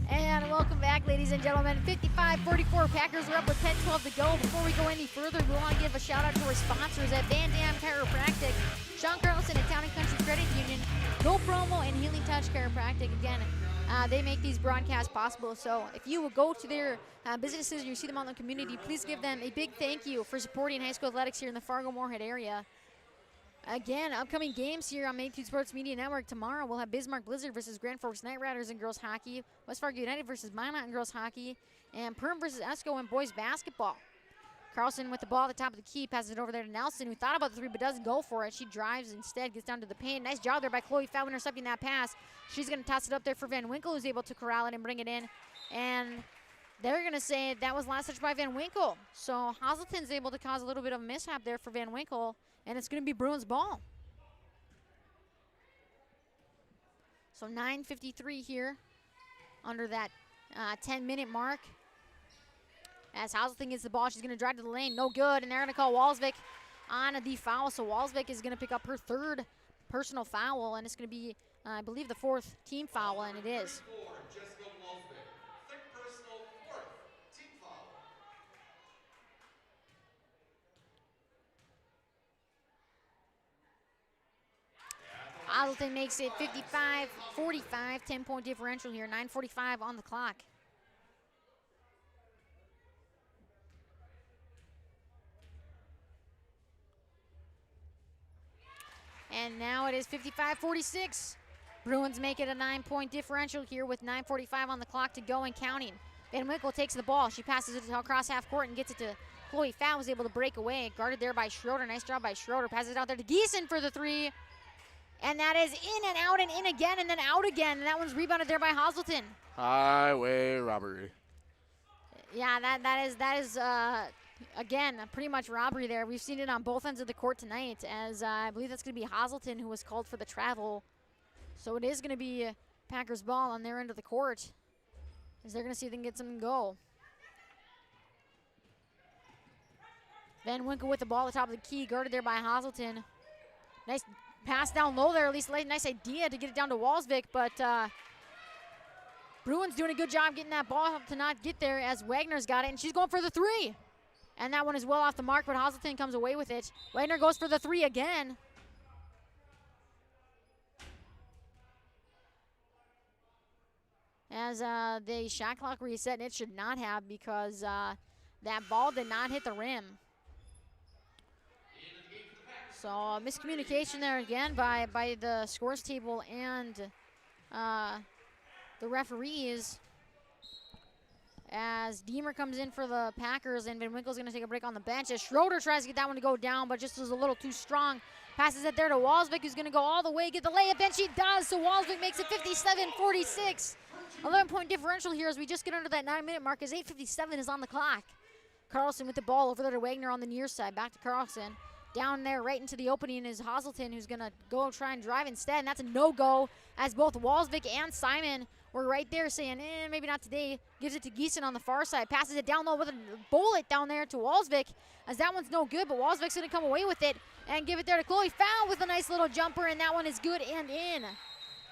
And welcome back, ladies and gentlemen. 55-44, Packers are up with 10-12 to go. Before we go any further, we want to give a shout out to our sponsors at Van Dam Chiropractic, Sean Carlson at Town & Country Credit Union, Go Promo, and Healing Touch Chiropractic. Again, they make these broadcasts possible. So if you will go to their businesses and you see them out in the community, please give them a big thank you for supporting high school athletics here in the Fargo-Moorhead area. Again, upcoming games here on Magnitude Sports Media Network. Tomorrow we'll have Bismarck Blizzard versus Grand Forks Night Riders in girls hockey, West Fargo United versus Minot in girls hockey, and Perm versus Esco in boys basketball. Carlson with the ball at the top of the key, passes it over there to Nelson, who thought about the three but doesn't go for it. She drives instead, gets down to the paint. Nice job there by Chloe Fowl intercepting that pass. She's going to toss it up there for Van Winkle, who's able to corral it and bring it in. And they're going to say that was last touch by Van Winkle. So Hazelton's able to cause a little bit of a mishap there for Van Winkle, and it's going to be Bruins ball. So 9:53 here under that 10-minute mark. As Hazelton gets the ball, she's going to drive to the lane. No good, and they're going to call Walsvik on the foul. So Walsvik is going to pick up her third personal foul, and it's going to be, I believe, the fourth team foul, and it is. Hazelton makes it 55-45, 10-point differential here, 9:45 on the clock. And now it is 55-46. Bruins make it a 9-point differential here with 9:45 on the clock to go and counting. Van Winkle takes the ball. She passes it across half court and gets it to Chloe Fowl, was able to break away. Guarded there by Schroeder. Nice job by Schroeder. Passes it out there to Giesen for the three. And that is in and out and in again and then out again. And that one's rebounded there by Hazelton. Highway robbery. Yeah, that is again, pretty much robbery there. We've seen it on both ends of the court tonight, as I believe that's going to be Hazelton who was called for the travel. So it is going to be Packers ball on their end of the court, as they're going to see if they can get something go. Van Winkle with the ball at the top of the key, guarded there by Hazelton. Nice pass down low there, at least a nice idea to get it down to Walsvik, but Bruins doing a good job getting that ball to not get there, as Wagner's got it, and she's going for the three. And that one is well off the mark, but Hazelton comes away with it. Wagner goes for the three again. As the shot clock reset, and it should not have, because that ball did not hit the rim. So miscommunication there again by the scores table and the referees. As Deemer comes in for the Packers, and Van Winkle's going to take a break on the bench. As Schroeder tries to get that one to go down, but just was a little too strong. Passes it there to Walsvik, who's going to go all the way, get the layup, and she does. So Walsvik makes it 57-46. 11-point differential here as we just get under that 9-minute mark, as 8:57 is on the clock. Carlson with the ball over there to Wagner on the near side. Back to Carlson. Down there right into the opening is Hazelton, who's going to go try and drive instead, and that's a no-go, as both Walsvik and Simon were right there saying, maybe not today. Gives it to Giesen on the far side. Passes it down low with a bullet down there to Walsvik, as that one's no good, but Walsvik's going to come away with it and give it there to Chloe Fowl with a nice little jumper, and that one is good and in.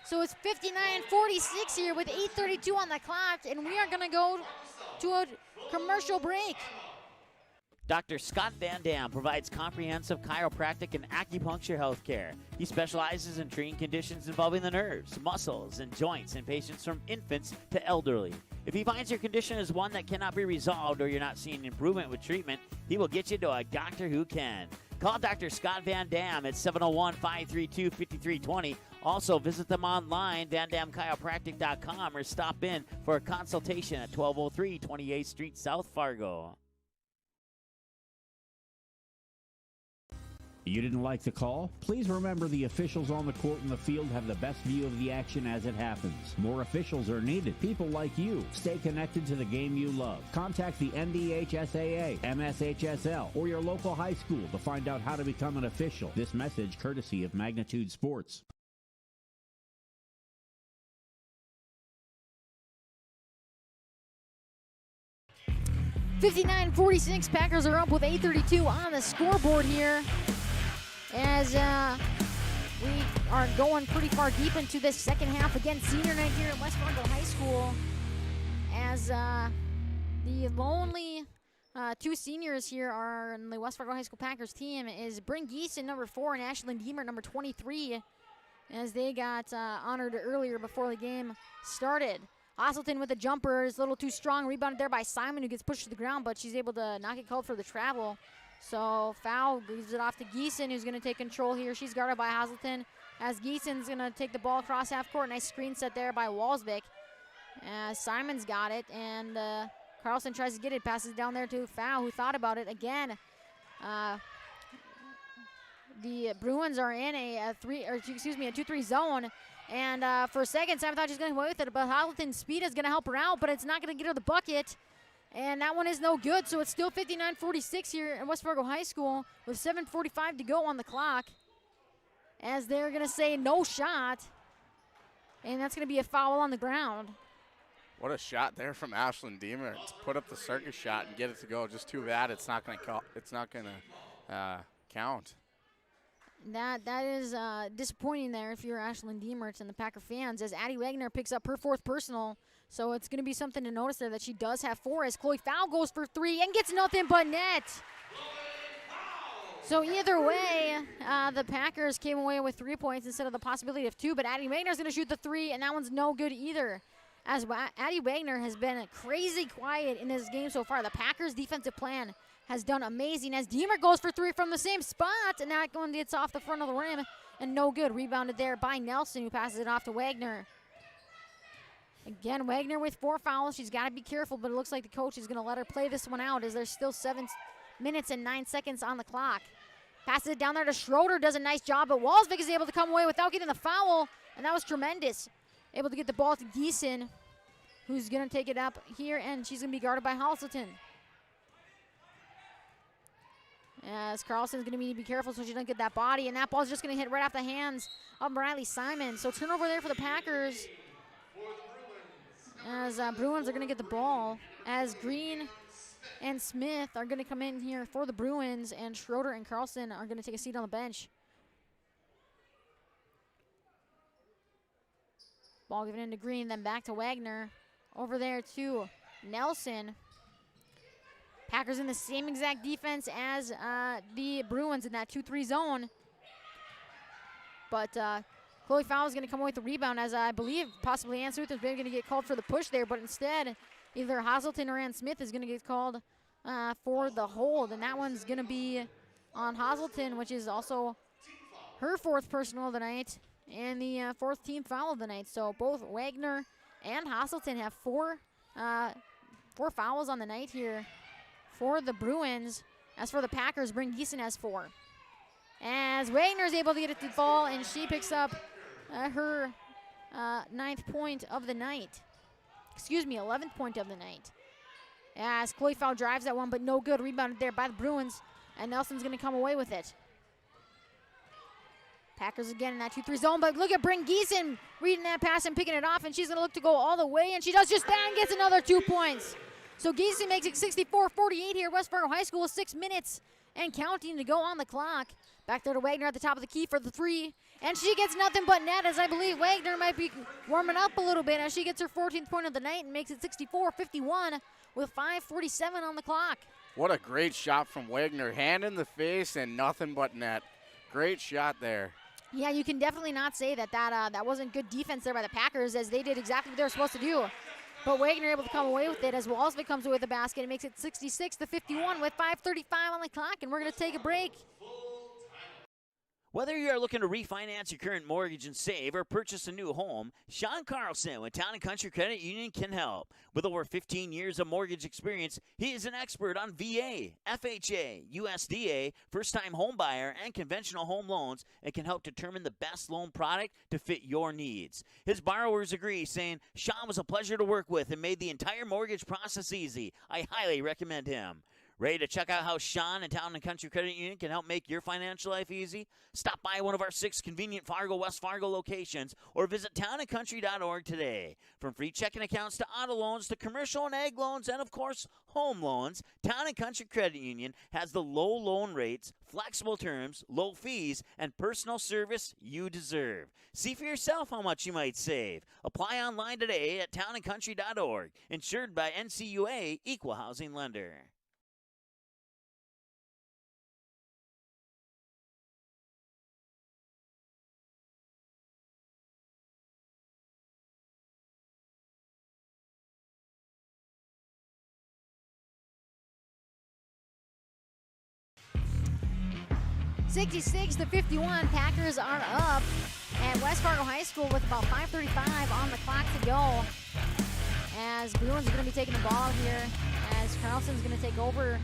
So it's 59-46 here with 8:32 on the clock, and we are going to go to a commercial break. Dr. Scott Van Dam provides comprehensive chiropractic and acupuncture health care. He specializes in treating conditions involving the nerves, muscles, and joints in patients from infants to elderly. If he finds your condition is one that cannot be resolved or you're not seeing improvement with treatment, he will get you to a doctor who can. Call Dr. Scott Van Dam at 701-532-5320. Also, visit them online, vandamchiropractic.com, or stop in for a consultation at 1203 28th Street, South Fargo. You didn't like the call? Please remember the officials on the court and the field have the best view of the action as it happens. More officials are needed. People like you. Stay connected to the game you love. Contact the NDHSAA, MSHSL, or your local high school to find out how to become an official. This message courtesy of Magnitude Sports. $59-46, Packers are up with 8:32 on the scoreboard here, as we are going pretty far deep into this second half. Again, senior night here at West Fargo High School, as the only two seniors here are in the West Fargo High School Packers team is Bryn Giesen, number 4, and Ashlyn Deemer, number 23, as they got honored earlier before the game started. Hazelton with the jumper is a little too strong. Rebounded there by Simon, who gets pushed to the ground, but she's able to not get called for the travel. So foul gives it off to Geeson, who's going to take control here. She's guarded by Hazelton, as Geeson's going to take the ball across half court. Nice screen set there by Walsvik. Simon's got it, and Carlson tries to get it, passes down there to Foul, who thought about it again. The Bruins are in a 2-3 zone, and for a second, Simon thought she was going to away with it, but Hazelton's speed is going to help her out, but it's not going to get her the bucket. And that one is no good, so it's still 59-46 here at West Fargo High School with 7:45 to go on the clock, as they're going to say no shot, and that's going to be a foul on the ground. What a shot there from Ashlyn Deemer to put up the circus shot and get it to go. Just too bad it's not going to count. That is disappointing there if you're Ashlyn Deemertz and the Packer fans, as Addie Wagner picks up her 4th personal. So it's going to be something to notice there that she does have 4, as Chloe Foul goes for 3 and gets nothing but net. So either way, the Packers came away with 3 points instead of the possibility of 2, but Addie Wagner's going to shoot the 3, and that one's no good either, as Addie Wagner has been crazy quiet in this game so far. The Packers' defensive plan has done amazing, as Deemer goes for 3 from the same spot, and that one gets off the front of the rim, and no good. Rebounded there by Nelson, who passes it off to Wagner. Again, Wagner with 4 fouls. She's got to be careful, but it looks like the coach is going to let her play this one out, as there's still 7 minutes and 9 seconds on the clock. Passes it down there to Schroeder, does a nice job, but Walsvik is able to come away without getting the foul, and that was tremendous. Able to get the ball to Geeson, who's going to take it up here, and she's going to be guarded by Halselton. As Carlson's going to need to be careful so she doesn't get that body, and that ball's just going to hit right off the hands of Riley Simon. So turnover there for the Packers, as Bruins are going to get the ball, as Green and Smith are going to come in here for the Bruins, and Schroeder and Carlson are going to take a seat on the bench. Ball given into Green, then back to Wagner. Over there to Nelson. Packers in the same exact defense as the Bruins in that 2-3 zone. But Chloe Fowl is going to come away with the rebound, as I believe possibly Ann Smith is maybe going to get called for the push there, but instead either Hazelton or Ann Smith is going to get called for the hold, and that one's going to be on Hazelton, which is also her 4th personal of the night and the 4th team foul of the night. So both Wagner and Hazelton have 4 fouls on the night here for the Bruins. As for the Packers, Bryn Geeson has 4. As Wagner is able to get it to fall, and she picks up her 9th point of the night. Excuse me, 11th point of the night. As Chloe Fowl drives that one, but no good. Rebounded there by the Bruins, and Nelson's going to come away with it. Packers again in that 2-3 zone, but look at Bryn Geeson reading that pass and picking it off, and she's going to look to go all the way, and she does just that and gets another 2 points. So Geeson makes it 64-48 here. West Fargo High School with 6 minutes and counting to go on the clock. Back there to Wagner at the top of the key for the 3, and she gets nothing but net, as I believe Wagner might be warming up a little bit as she gets her 14th point of the night and makes it 64-51 with 5:47 on the clock. What a great shot from Wagner. Hand in the face and nothing but net. Great shot there. Yeah, you can definitely not say that wasn't good defense there by the Packers, as they did exactly what they were supposed to do. But Wagner able to come away with it, as Walsvik comes away with the basket. It makes it 66-51 with 5:35 on the clock, and we're going to take a break. Whether you are looking to refinance your current mortgage and save or purchase a new home, Sean Carlson with Town & Country Credit Union can help. With over 15 years of mortgage experience, he is an expert on VA, FHA, USDA, first-time home buyer, and conventional home loans, and can help determine the best loan product to fit your needs. His borrowers agree, saying, Sean was a pleasure to work with and made the entire mortgage process easy. I highly recommend him. Ready to check out how Sean and Town & Country Credit Union can help make your financial life easy? Stop by one of our 6 convenient Fargo, West Fargo locations or visit townandcountry.org today. From free checking accounts to auto loans to commercial and ag loans and, of course, home loans, Town & Country Credit Union has the low loan rates, flexible terms, low fees, and personal service you deserve. See for yourself how much you might save. Apply online today at townandcountry.org. Insured by NCUA Equal Housing Lender. 66-51, Packers are up. And West Fargo High School with about 5:35 on the clock to go. As Bruins are going to be taking the ball here. As Carlson's going to take over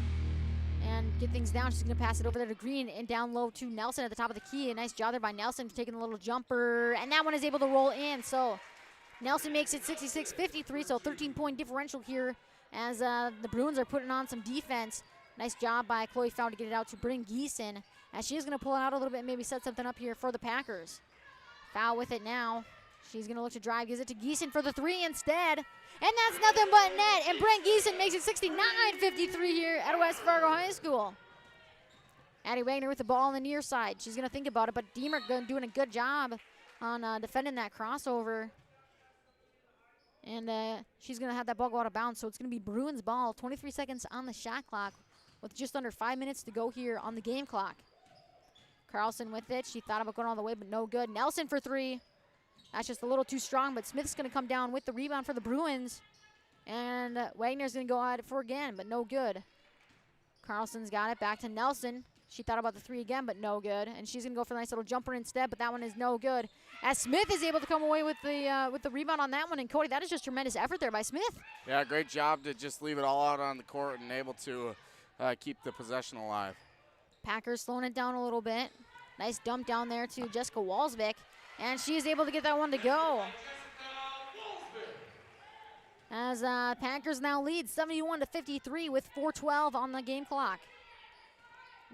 and get things down. She's going to pass it over there to Green and down low to Nelson at the top of the key. A nice job there by Nelson taking the little jumper. And that one is able to roll in. So Nelson makes it 66-53, so 13-point differential here as the Bruins are putting on some defense. Nice job by Chloe Fowl to get it out to Bryn Geeson. As she is going to pull it out a little bit and maybe set something up here for the Packers. Fowl with it now. She's going to look to drive, gives it to Geeson for the three instead. And that's nothing but net. And Brent Geeson makes it 69-53 here at West Fargo High School. Addie Wagner with the ball on the near side. She's going to think about it, but Deemer doing a good job on defending that crossover. And she's going to have that ball go out of bounds, so it's going to be Bruins ball. 23 seconds on the shot clock with just under 5 minutes to go here on the game clock. Carlson with it. She thought about going all the way, but no good. Nelson for three. That's just a little too strong, but Smith's going to come down with the rebound for the Bruins. And Wagner's going to go at it for again, but no good. Carlson's got it back to Nelson. She thought about the three again, but no good. And she's going to go for a nice little jumper instead, but that one is no good. As Smith is able to come away with the rebound on that one. And Cody, that is just tremendous effort there by Smith. Yeah, great job to just leave it all out on the court and able to keep the possession alive. Packers slowing it down a little bit. Nice dump down there to Jessica Walsvik. And she is able to get that one to go. As Packers now lead 71-53 with 4:12 on the game clock.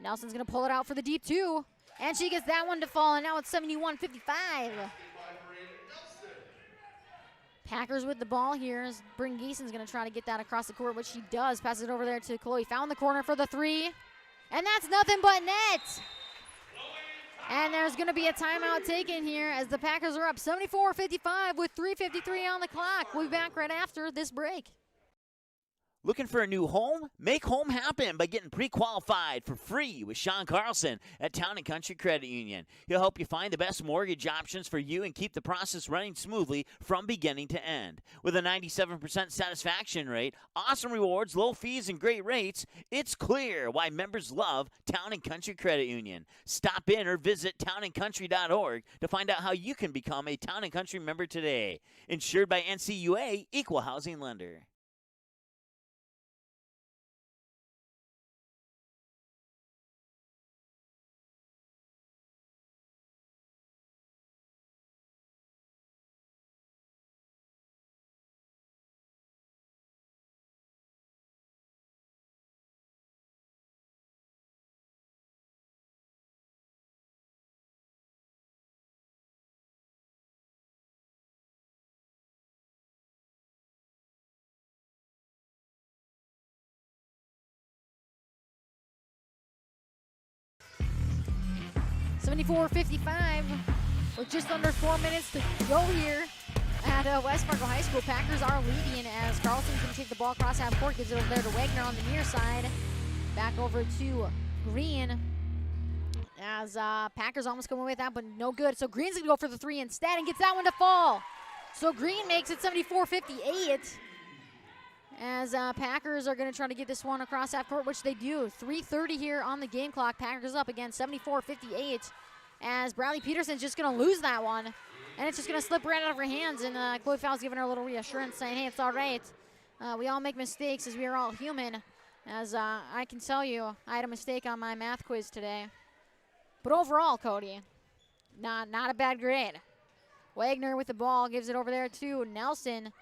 Nelson's going to pull it out for the deep two. And she gets that one to fall, and now it's 71-55. Packers with the ball here. Bryn Geeson's going to try to get that across the court, which she does. Passes it over there to Chloe. Found the corner for the three. And that's nothing but net. And there's going to be a timeout taken here as the Packers are up 74-55 with 3:53 on the clock. We'll be back right after this break. Looking for a new home? Make home happen by getting pre-qualified for free with Sean Carlson at Town & Country Credit Union. He'll help you find the best mortgage options for you and keep the process running smoothly from beginning to end. With a 97% satisfaction rate, awesome rewards, low fees, and great rates, it's clear why members love Town & Country Credit Union. Stop in or visit townandcountry.org to find out how you can become a Town & Country member today. Insured by NCUA, Equal Housing Lender. $74-55 with just under 4 minutes to go here at West Fargo High School. Packers are leading as Carlson's going to take the ball across half court, gives it over there to Wagner on the near side. Back over to Green as Packers almost come away with that, but no good. So Green's going to go for the three instead and gets that one to fall. So Green makes it 74-58 as Packers are going to try to get this one across half court, which they do. 3:30 here on the game clock. Packers up again, 74-58, as Bradley Peterson's just going to lose that one. And it's just going to slip right out of her hands, and Chloe Fowle's giving her a little reassurance, saying, hey, it's all right. We all make mistakes as we are all human. As I can tell you, I had a mistake on my math quiz today. But overall, Cody, not a bad grade. Wagner with the ball, gives it over there to Nelson.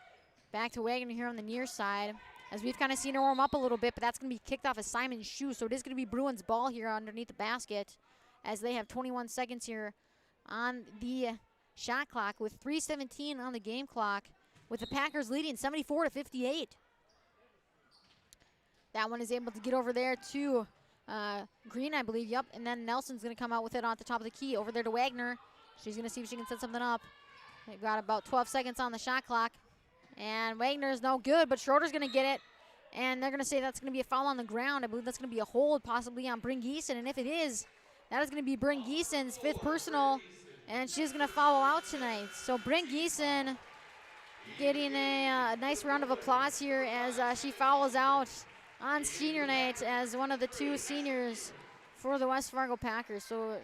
Back to Wagner here on the near side, as we've kind of seen her warm up a little bit, but that's going to be kicked off of Simon's shoe, so it is going to be Bruins ball here underneath the basket, as they have 21 seconds here on the shot clock with 3:17 on the game clock, with the Packers leading 74-58. That one is able to get over there to Green, I believe, yep, and then Nelson's going to come out with it on the top of the key, over there to Wagner. She's going to see if she can set something up. They've got about 12 seconds on the shot clock. And Wagner's no good, but Schroeder's going to get it. And they're going to say that's going to be a foul on the ground. I believe that's going to be a hold possibly on Bryn Geeson. And if it is, that is going to be Bryn Geeson's 5th personal. And she's going to foul out tonight. So Bryn Geeson getting a nice round of applause here as she fouls out on senior night as one of the two seniors for the West Fargo Packers. So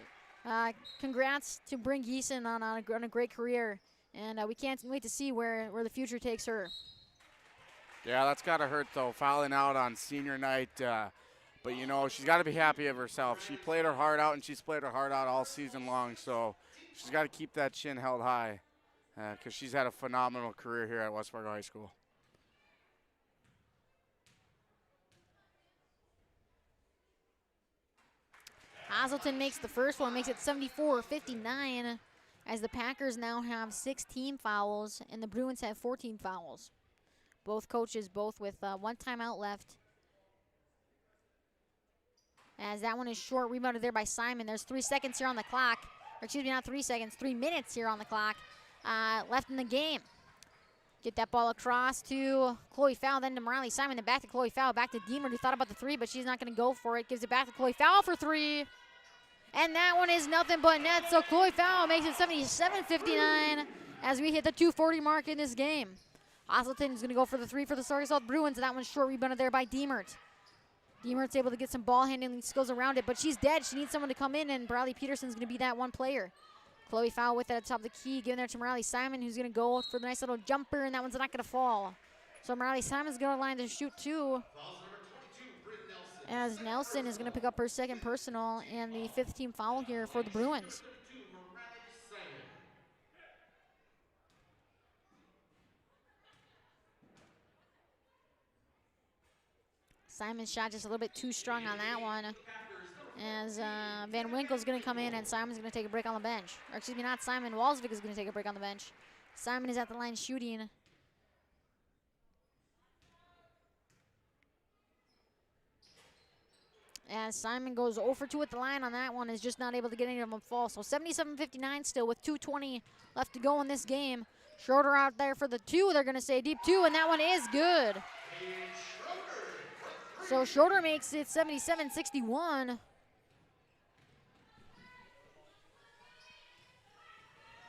congrats to Bryn Geeson on a great career. And we can't wait to see where the future takes her. Yeah, that's got to hurt, though, fouling out on senior night. But, you know, she's got to be happy of herself. She played her heart out, and she's played her heart out all season long. So she's got to keep that chin held high because she's had a phenomenal career here at West Fargo High School. Hazelton makes the first one, makes it 74-59, as the Packers now have 6 team fouls and the Bruins have 14 fouls. Both coaches, both with 1 timeout left. As that one is short, rebounded there by Simon. There's 3 seconds here on the clock. Or excuse me, not 3 seconds, 3 minutes here on the clock left in the game. Get that ball across to Chloe Fowl, then to Riley Simon, then back to Chloe Fowl, back to Deemer, who thought about the 3, but she's not going to go for it. Gives it back to Chloe Fowl for 3. And that one is nothing but net, so Chloe Fowl makes it 77-59 as we hit the 2:40 mark in this game. Hazelton is going to go for the 3 for the Sargas South Bruins, and that one's short, rebounded there by Deemert. Deemert's able to get some ball handling skills around it, but she's dead. She needs someone to come in, and Bradley Peterson's going to be that one player. Chloe Fowl with it at the top of the key, giving there to Riley Simon, who's going to go for the nice little jumper, and that one's not going to fall. So Riley Simon's going to line to shoot 2. As Nelson is going to pick up her 2nd personal and the 5th team foul here for the Bruins. Simon's shot just a little bit too strong on that one. As Van Winkle's going to come in and Simon's going to take a break on the bench. Or excuse me, not Simon. Walsvik is going to take a break on the bench. Simon is at the line shooting. As Simon goes 0 for 2 at the line on that one, is just not able to get any of them fall. So 77-59 still with 2:20 left to go in this game. Schroeder out there for the 2. They're going to say deep 2, and that one is good. So Schroeder makes it 77-61.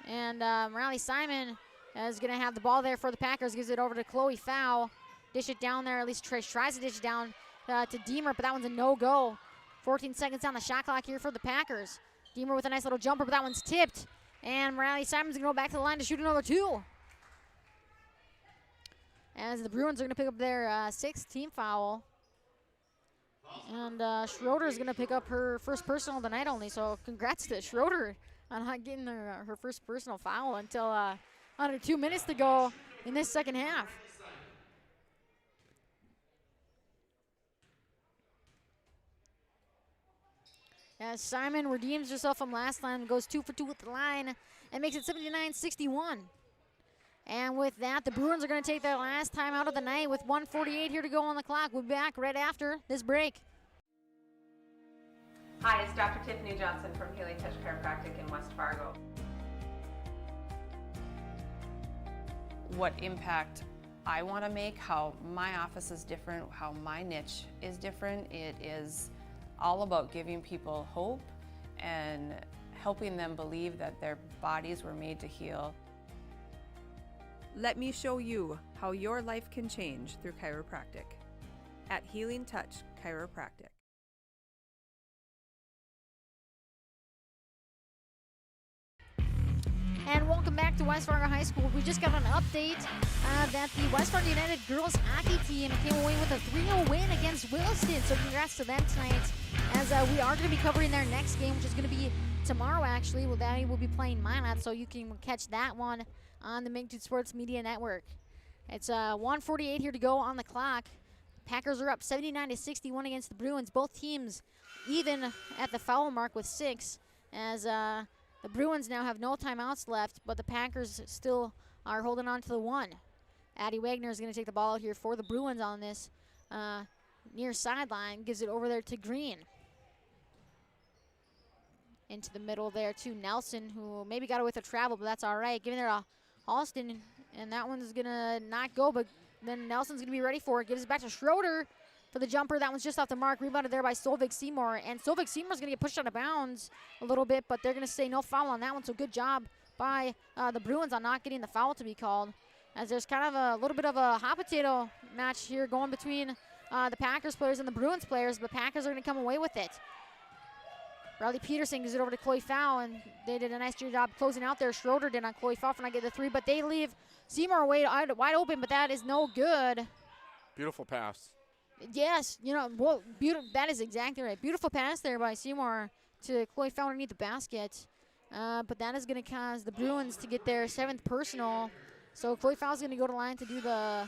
And Riley Simon is going to have the ball there for the Packers. Gives it over to Chloe Fowl. Dish it down there, at least tries to dish it down to Deemer, but that one's a no-go. 14 seconds on the shot clock here for the Packers. Deemer with a nice little jumper, but that one's tipped. And Riley Simon's going to go back to the line to shoot another 2. As the Bruins are going to pick up their 6th team foul. And Schroeder is going to pick up her first personal of the night only, so congrats to Schroeder on not getting her first personal foul until under 2 minutes to go in this second half. As Simon redeems herself from last time, goes 2 for 2 with the line, and makes it 79-61. And with that, the Bruins are going to take their last time out of the night with 1:48 here to go on the clock. We'll be back right after this break. Hi, it's Dr. Tiffany Johnson from Healing Touch Chiropractic in West Fargo. What impact I want to make, how my office is different, how my niche is different. It is all about giving people hope and helping them believe that their bodies were made to heal. Let me show you how your life can change through chiropractic at Healing Touch Chiropractic. And welcome back to West Fargo High School. We just got an update that the West Fargo United girls hockey team came away with a 3-0 win against Williston. So congrats to them tonight, as we are going to be covering their next game, which is going to be tomorrow, actually. Well, they will be playing Minot, so you can catch that one on the Magnitude Sports Media Network. It's 1:48 here to go on the clock. Packers are up 79-61 against the Bruins. Both teams even at the foul mark with 6, as the Bruins now have no timeouts left, but the Packers still are holding on to the 1. Addie Wagner is going to take the ball out here for the Bruins on this near sideline. Gives it over there to Green. Into the middle there to Nelson, who maybe got away with a travel, but that's all right. Giving there to Halston, and that one's going to not go, but then Nelson's going to be ready for it. Gives it back to Schroeder for the jumper. That one's just off the mark. Rebounded there by Solveig Seymour. And Solveig Seymour's going to get pushed out of bounds a little bit, but they're going to say no foul on that one. So good job by the Bruins on not getting the foul to be called. As there's kind of a little bit of a hot potato match here going between the Packers players and the Bruins players, but Packers are going to come away with it. Bradley Peterson gives it over to Chloe Fowl, and they did a nice job closing out there. Schroeder did on Chloe Fowl for not getting the 3, but they leave Seymour wide open, but that is no good. Beautiful pass. Yes, well, that is exactly right. Beautiful pass there by Seymour to Chloe Fowl underneath the basket. But that is going to cause the Bruins to get their 7th personal. So Chloe Fowl's going to go to line to do the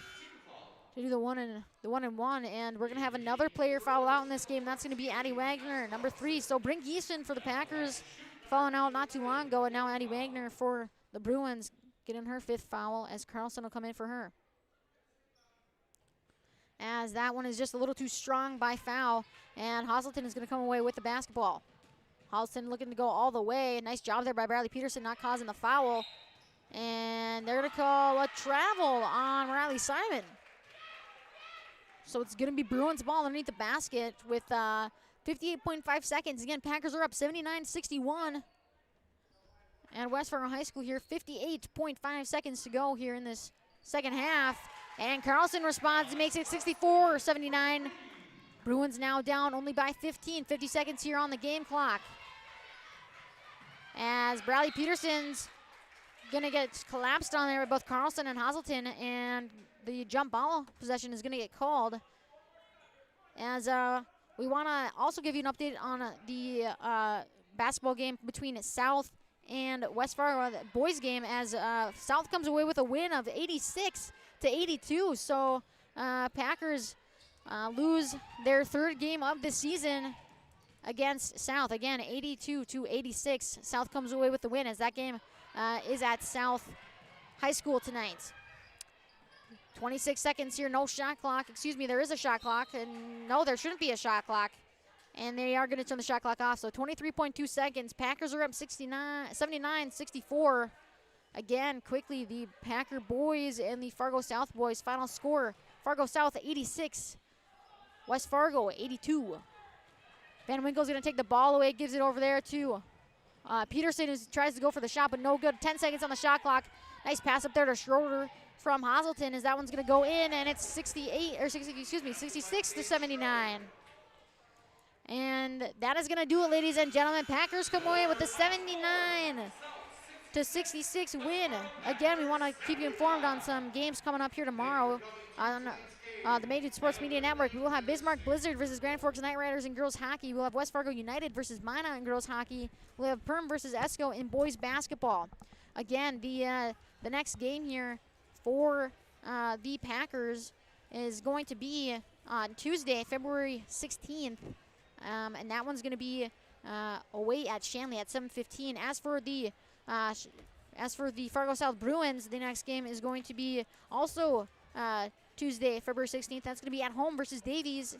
1-and-1, and we're going to have another player foul out in this game. That's going to be Addie Wagner, number 3. So Brink Geeson for the Packers fouling out not too long ago, and now Addie Wagner for the Bruins getting her 5th foul as Carlson will come in for her. As that one is just a little too strong by Foul, and Hazelton is going to come away with the basketball. Hazelton looking to go all the way. Nice job there by Bradley Peterson, not causing the foul. And they're going to call a travel on Riley Simon. So it's going to be Bruins ball underneath the basket with 58.5 seconds. Again, Packers are up 79-61. And West Fargo High School here, 58.5 seconds to go here in this second half. And Carlson responds and makes it 64-79. Bruins now down only by 15. 50 seconds here on the game clock. As Bradley Peterson's going to get collapsed on there with both Carlson and Hazelton, and the jump ball possession is going to get called. As we want to also give you an update on the basketball game between South and West Fargo, the boys game, as South comes away with a win of 86-82. So Packers lose their 3rd game of the season against South. Again, 82-86. South comes away with the win, as that game is at South High School tonight. 26 seconds here, no shot clock. Excuse me, there is a shot clock, and no, there shouldn't be a shot clock. And they are going to turn the shot clock off, so 23.2 seconds. Packers are up 79-64. Again, quickly, the Packer boys and the Fargo South boys. Final score, Fargo South 86, West Fargo 82. Van Winkle's going to take the ball away, gives it over there to Peterson, who tries to go for the shot, but no good. 10 seconds on the shot clock. Nice pass up there to Schroeder from Hazelton, as that one's going to go in, and it's 66-79. And that is going to do it, ladies and gentlemen. Packers come away with the 79-66 win. Again, we want to keep you informed on some games coming up here tomorrow on the Made Sports Media Network. We will have Bismarck Blizzard versus Grand Forks Knight Riders in girls hockey. We'll have West Fargo United versus Minot in girls hockey. We'll have Perm versus Esco in boys basketball. Again, the next game here for the Packers is going to be on Tuesday, February 16th. And that one's going to be away at Shanley at 7:15. As for the Fargo South Bruins, the next game is going to be also Tuesday, February 16th. That's going to be at home versus Davies,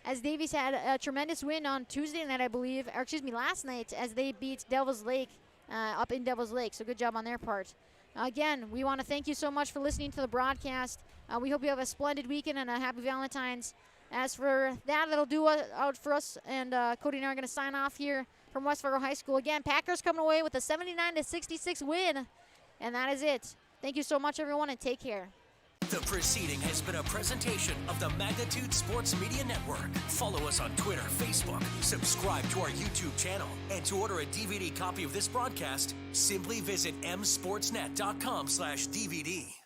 as Davies had a tremendous win on Tuesday night, I believe, or excuse me, last night, as they beat Devils Lake up in Devils Lake. So good job on their part. Again, we want to thank you so much for listening to the broadcast. We hope you have a splendid weekend and a happy Valentine's. As for that, that'll do out for us, and Cody and I are going to sign off here from West Fargo High School. Again, Packers coming away with a 79-66 win, and that is it. Thank you so much, everyone, and take care. The proceeding has been a presentation of the Magnitude Sports Media Network. Follow us on Twitter, Facebook, subscribe to our YouTube channel, and to order a DVD copy of this broadcast, simply visit msportsnet.com/DVD.